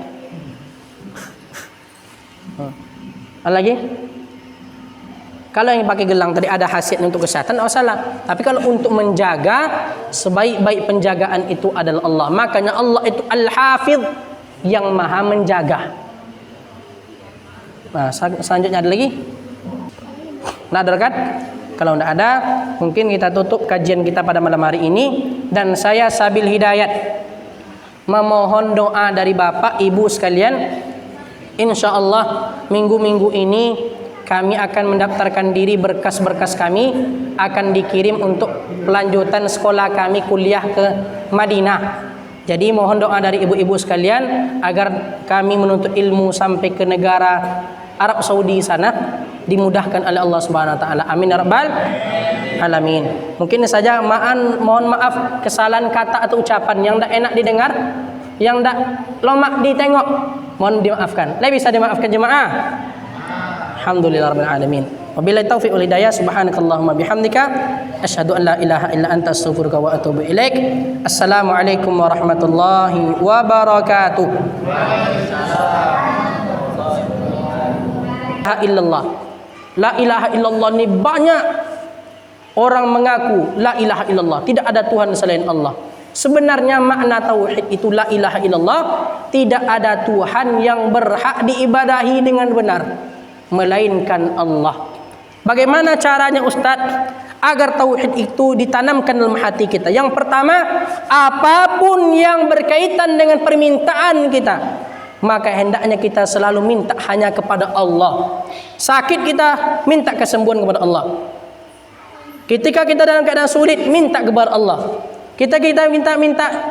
Speaker 2: Ada lagi? Kalau yang pakai gelang tadi ada khasiat untuk kesehatan, tidak masalah. Tapi kalau untuk menjaga, sebaik-baik penjagaan itu adalah Allah. Makanya Allah itu Al-Hafidh, yang maha menjaga. Nah, selanjutnya ada lagi? Nah, ada kan? Kalau tidak ada, mungkin kita tutup kajian kita pada malam hari ini. Dan saya Sabil Hidayat memohon doa dari Bapak Ibu sekalian. Insya Allah minggu-minggu ini kami akan mendaftarkan diri, berkas-berkas kami akan dikirim untuk pelanjutan sekolah kami kuliah ke Madinah. Jadi mohon doa dari ibu-ibu sekalian agar kami menuntut ilmu sampai ke negara Arab Saudi sana dimudahkan oleh Allah Subhanahu wa taala. Amin ya rabbal alamin. Mungkin ini saja, mohon maaf kesalahan kata atau ucapan yang tidak enak didengar, yang tidak lomak ditengok, mohon dimaafkan. Lah bisa dimaafkan jemaah? Alhamdulillahirabbil alamin. Wabillahi taufiq wal hidayah. Subhanakallahumma bihamdika asyhadu an la ilaha illa anta astaghfiruka wa atubu ilaik. Assalamualaikum warahmatullahi wabarakatuh. Illallah. La ilaha illallah ni banyak orang mengaku la ilaha illallah, tidak ada Tuhan selain Allah. Sebenarnya makna tauhid itu la ilaha illallah, tidak ada Tuhan yang berhak diibadahi dengan benar melainkan Allah. Bagaimana caranya Ustaz agar tauhid itu ditanamkan dalam hati kita? Yang pertama, apapun yang berkaitan dengan permintaan kita, maka hendaknya kita selalu minta hanya kepada Allah. Sakit kita minta kesembuhan kepada Allah. Ketika kita dalam keadaan sulit, minta kepada Allah. Kita minta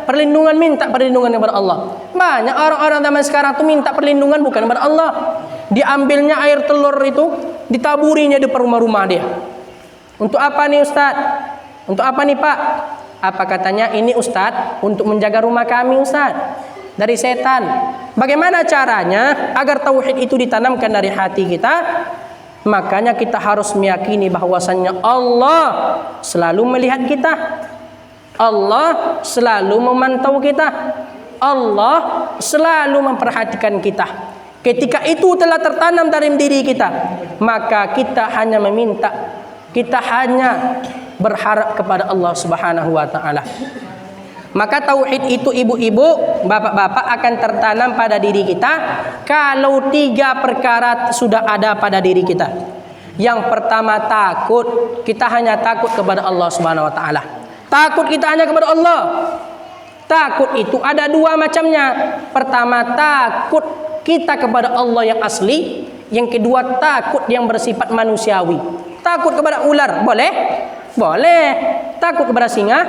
Speaker 2: perlindungan kepada Allah. Banyak orang-orang zaman sekarang tu minta perlindungan bukan kepada Allah. Diambilnya air telur itu, ditaburinya di rumah-rumah dia. Untuk apa nih Ustaz? Untuk apa nih Pak? Apa katanya? Ini Ustaz untuk menjaga rumah kami Ustaz dari setan. Bagaimana caranya agar tauhid itu ditanamkan dari hati kita? Makanya kita harus meyakini bahwasannya Allah selalu melihat kita, Allah selalu memantau kita, Allah selalu memperhatikan kita. Ketika itu telah tertanam dalam diri kita, maka kita hanya meminta, kita hanya berharap kepada Allah Subhanahu wa taala. Maka tauhid itu ibu-ibu, bapak-bapak akan tertanam pada diri kita kalau 3 perkara sudah ada pada diri kita. Yang pertama takut, kita hanya takut kepada Allah Subhanahu wa taala. Takut kita hanya kepada Allah. Takut itu ada 2 macamnya. Pertama takut kita kepada Allah yang asli, yang kedua takut yang bersifat manusiawi. Takut kepada ular, boleh? Boleh. Takut kepada singa,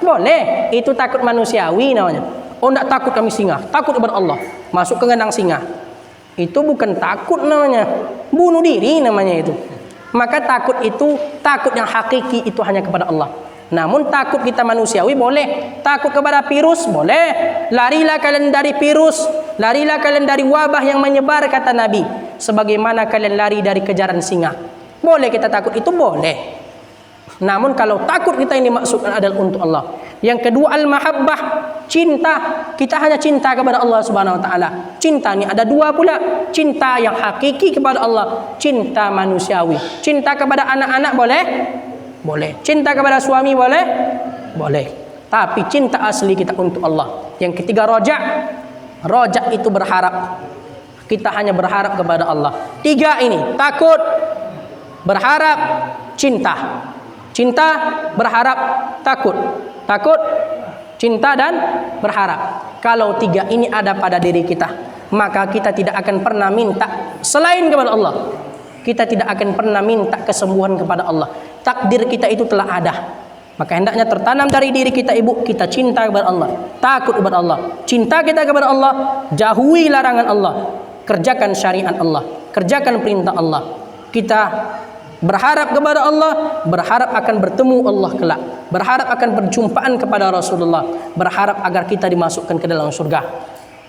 Speaker 2: boleh. Itu takut manusiawi namanya. Oh, tidak takut kami singa, takut kepada Allah. Masuk ke kandang singa. Itu bukan takut namanya, bunuh diri namanya itu. Maka takut itu, takut yang hakiki itu hanya kepada Allah. Namun takut kita manusiawi boleh. Takut kepada virus boleh. Larilah kalian dari virus, larilah kalian dari wabah yang menyebar kata Nabi, sebagaimana kalian lari dari kejaran singa. Boleh kita takut itu, boleh. Namun kalau takut kita ini maksudkan adalah untuk Allah. Yang kedua al-mahabbah, cinta. Kita hanya cinta kepada Allah Subhanahu wa taala. Cinta ini ada 2 pula. Cinta yang hakiki kepada Allah, cinta manusiawi. Cinta kepada anak-anak boleh? Boleh. Cinta kepada suami boleh? Boleh. Tapi cinta asli kita untuk Allah. Yang ketiga roja. Roja itu berharap. Kita hanya berharap kepada Allah. 3 ini, takut, berharap, cinta. Cinta, berharap, takut. Takut, cinta dan berharap. Kalau 3 ini ada pada diri kita, maka kita tidak akan pernah minta selain kepada Allah. Kita tidak akan pernah minta kesembuhan kepada Allah. Takdir kita itu telah ada. Maka hendaknya tertanam dari diri kita ibu, kita cinta kepada Allah, takut kepada Allah. Cinta kita kepada Allah, jauhi larangan Allah, kerjakan syariat Allah, kerjakan perintah Allah. Kita berharap kepada Allah, berharap akan bertemu Allah kelak, berharap akan perjumpaan kepada Rasulullah, berharap agar kita dimasukkan ke dalam surga.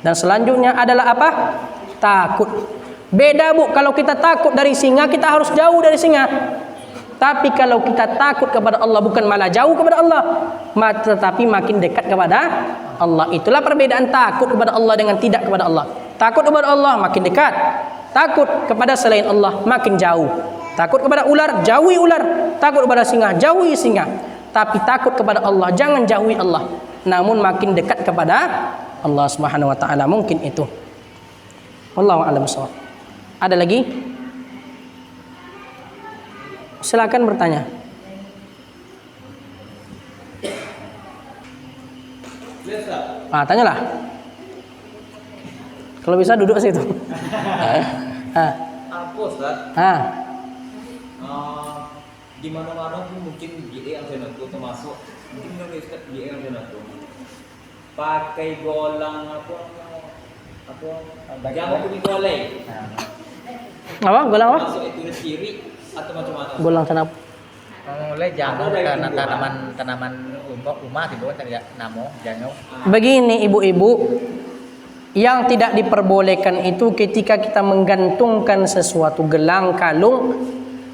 Speaker 2: Dan selanjutnya adalah apa? Takut. Beda bu, kalau kita takut dari singa, kita harus jauh dari singa. Tapi kalau kita takut kepada Allah, bukan malah jauh kepada Allah, tetapi makin dekat kepada Allah. Itulah perbedaan takut kepada Allah dengan tidak kepada Allah. Takut kepada Allah makin dekat, takut kepada selain Allah makin jauh. Takut kepada ular, jauhi ular. Takut kepada singa, jauhi singa. Tapi takut kepada Allah, jangan jauhi Allah, namun makin dekat kepada Allah Subhanahu wa taala. Mungkin itu. Wallahu a'lam bishawab. Ada lagi? Silakan bertanya. Tanyalah. Kalau bisa duduk situ.
Speaker 4: Apa Ustaz? Di mana-mana pun mungkin GE yang saya nonton, termasuk mungkin Indonesia GE yang saya nonton. Pakai golang apa jangan punya goleng.
Speaker 2: Apa? Golang apa?
Speaker 4: Masuk itu dari kiri atau macam mana?
Speaker 2: Golang kenapa?
Speaker 3: Oleh jangan karena tanaman rumah di bawah tidak namo jangan.
Speaker 2: Begini ibu-ibu, yang tidak diperbolehkan itu ketika kita menggantungkan sesuatu gelang, kalung,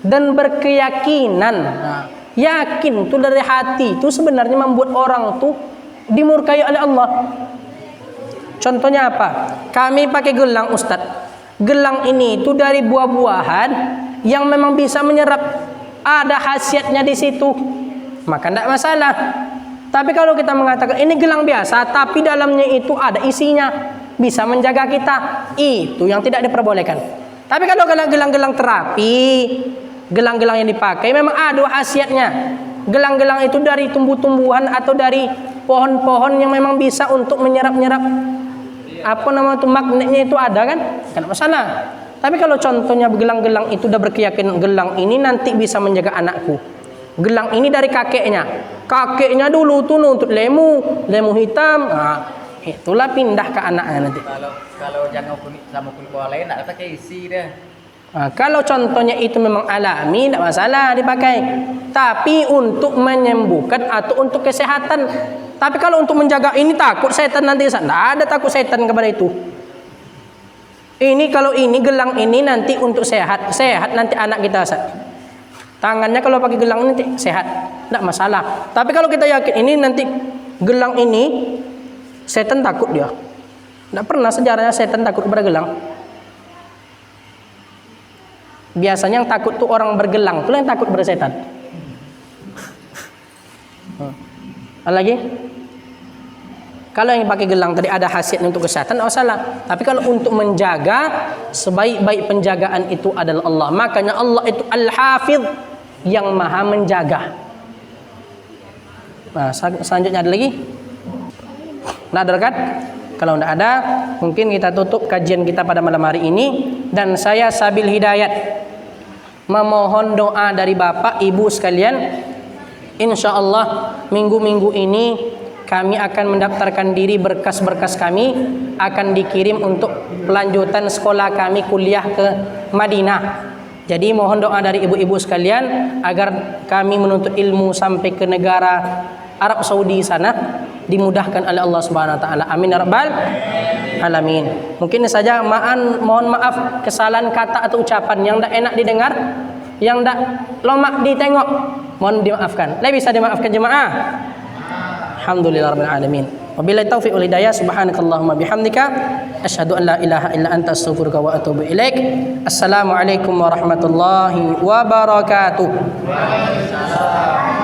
Speaker 2: dan berkeyakinan, yakin tuh dari hati itu sebenarnya membuat orang tuh dimurkai oleh Allah. Contohnya apa? Kami pakai gelang Ustadz. Gelang ini itu dari buah-buahan yang memang bisa menyerap, ada khasiatnya di situ, maka tidak masalah. Tapi kalau kita mengatakan ini gelang biasa, tapi dalamnya itu ada isinya, bisa menjaga kita, itu yang tidak diperbolehkan. Tapi kalau gelang-gelang terapi, gelang-gelang yang dipakai memang ada khasiatnya. Gelang-gelang itu dari tumbuh-tumbuhan atau dari pohon-pohon yang memang bisa untuk menyerap-nyerap magnetnya itu ada kan? Tidak masalah. Tapi kalau contohnya gelang-gelang itu udah berkeyakinan gelang ini nanti bisa menjaga anakku. Gelang ini dari kakeknya dulu tuh nuntut lemu hitam. Itulah pindah ke anaknya nanti.
Speaker 3: Kalau jangan sama kulit lain tidak pakai isi deh.
Speaker 2: Kalau contohnya itu memang alami, tidak masalah dipakai. Tapi untuk menyembuhkan atau untuk kesehatan. Tapi kalau untuk menjaga ini takut setan nanti, tidak ada takut setan kepada itu. Ini kalau ini gelang ini nanti untuk sehat nanti anak kita. Tangannya kalau pakai gelang ini sehat, tidak masalah. Tapi kalau kita yakin ini nanti gelang ini setan takut dia. Tidak pernah sejarahnya setan takut kepada gelang. Biasanya yang takut tuh orang bergelang, tuh yang takut kepada setan. Ada lagi? Kalau yang pakai gelang tadi ada khasiat untuk kesehatan, tidak masalah. Tapi kalau untuk menjaga, sebaik-baik penjagaan itu adalah Allah. Makanya Allah itu Al-Hafidh, yang maha menjaga. Nah, selanjutnya ada lagi? Nah, ada kan? Kalau tidak ada, mungkin kita tutup kajian kita pada malam hari ini. Dan saya Sabil Hidayat memohon doa dari Bapak Ibu sekalian. Insya Allah minggu-minggu ini kami akan mendaftarkan diri, berkas-berkas kami akan dikirim untuk pelanjutan sekolah kami kuliah ke Madinah. Jadi mohon doa dari ibu-ibu sekalian agar kami menuntut ilmu sampai ke negara Arab Saudi sana dimudahkan oleh Allah Subhanahu wa taala. Amin ya rabbal alamin. Mungkin saja mohon maaf kesalahan kata atau ucapan yang tidak enak didengar, yang tidak lomak ditengok, mohon dimaafkan. Bisa dimaafkan jemaah? Alhamdulillahirabbil alamin. Wabillahi taufiq wal hidayah. Subhanakallahumma bihamdika asyhadu an la ilaha illa anta astaghfiruka wa atubu ilaik. Assalamualaikum warahmatullahi wabarakatuh. Waalaikumsalam.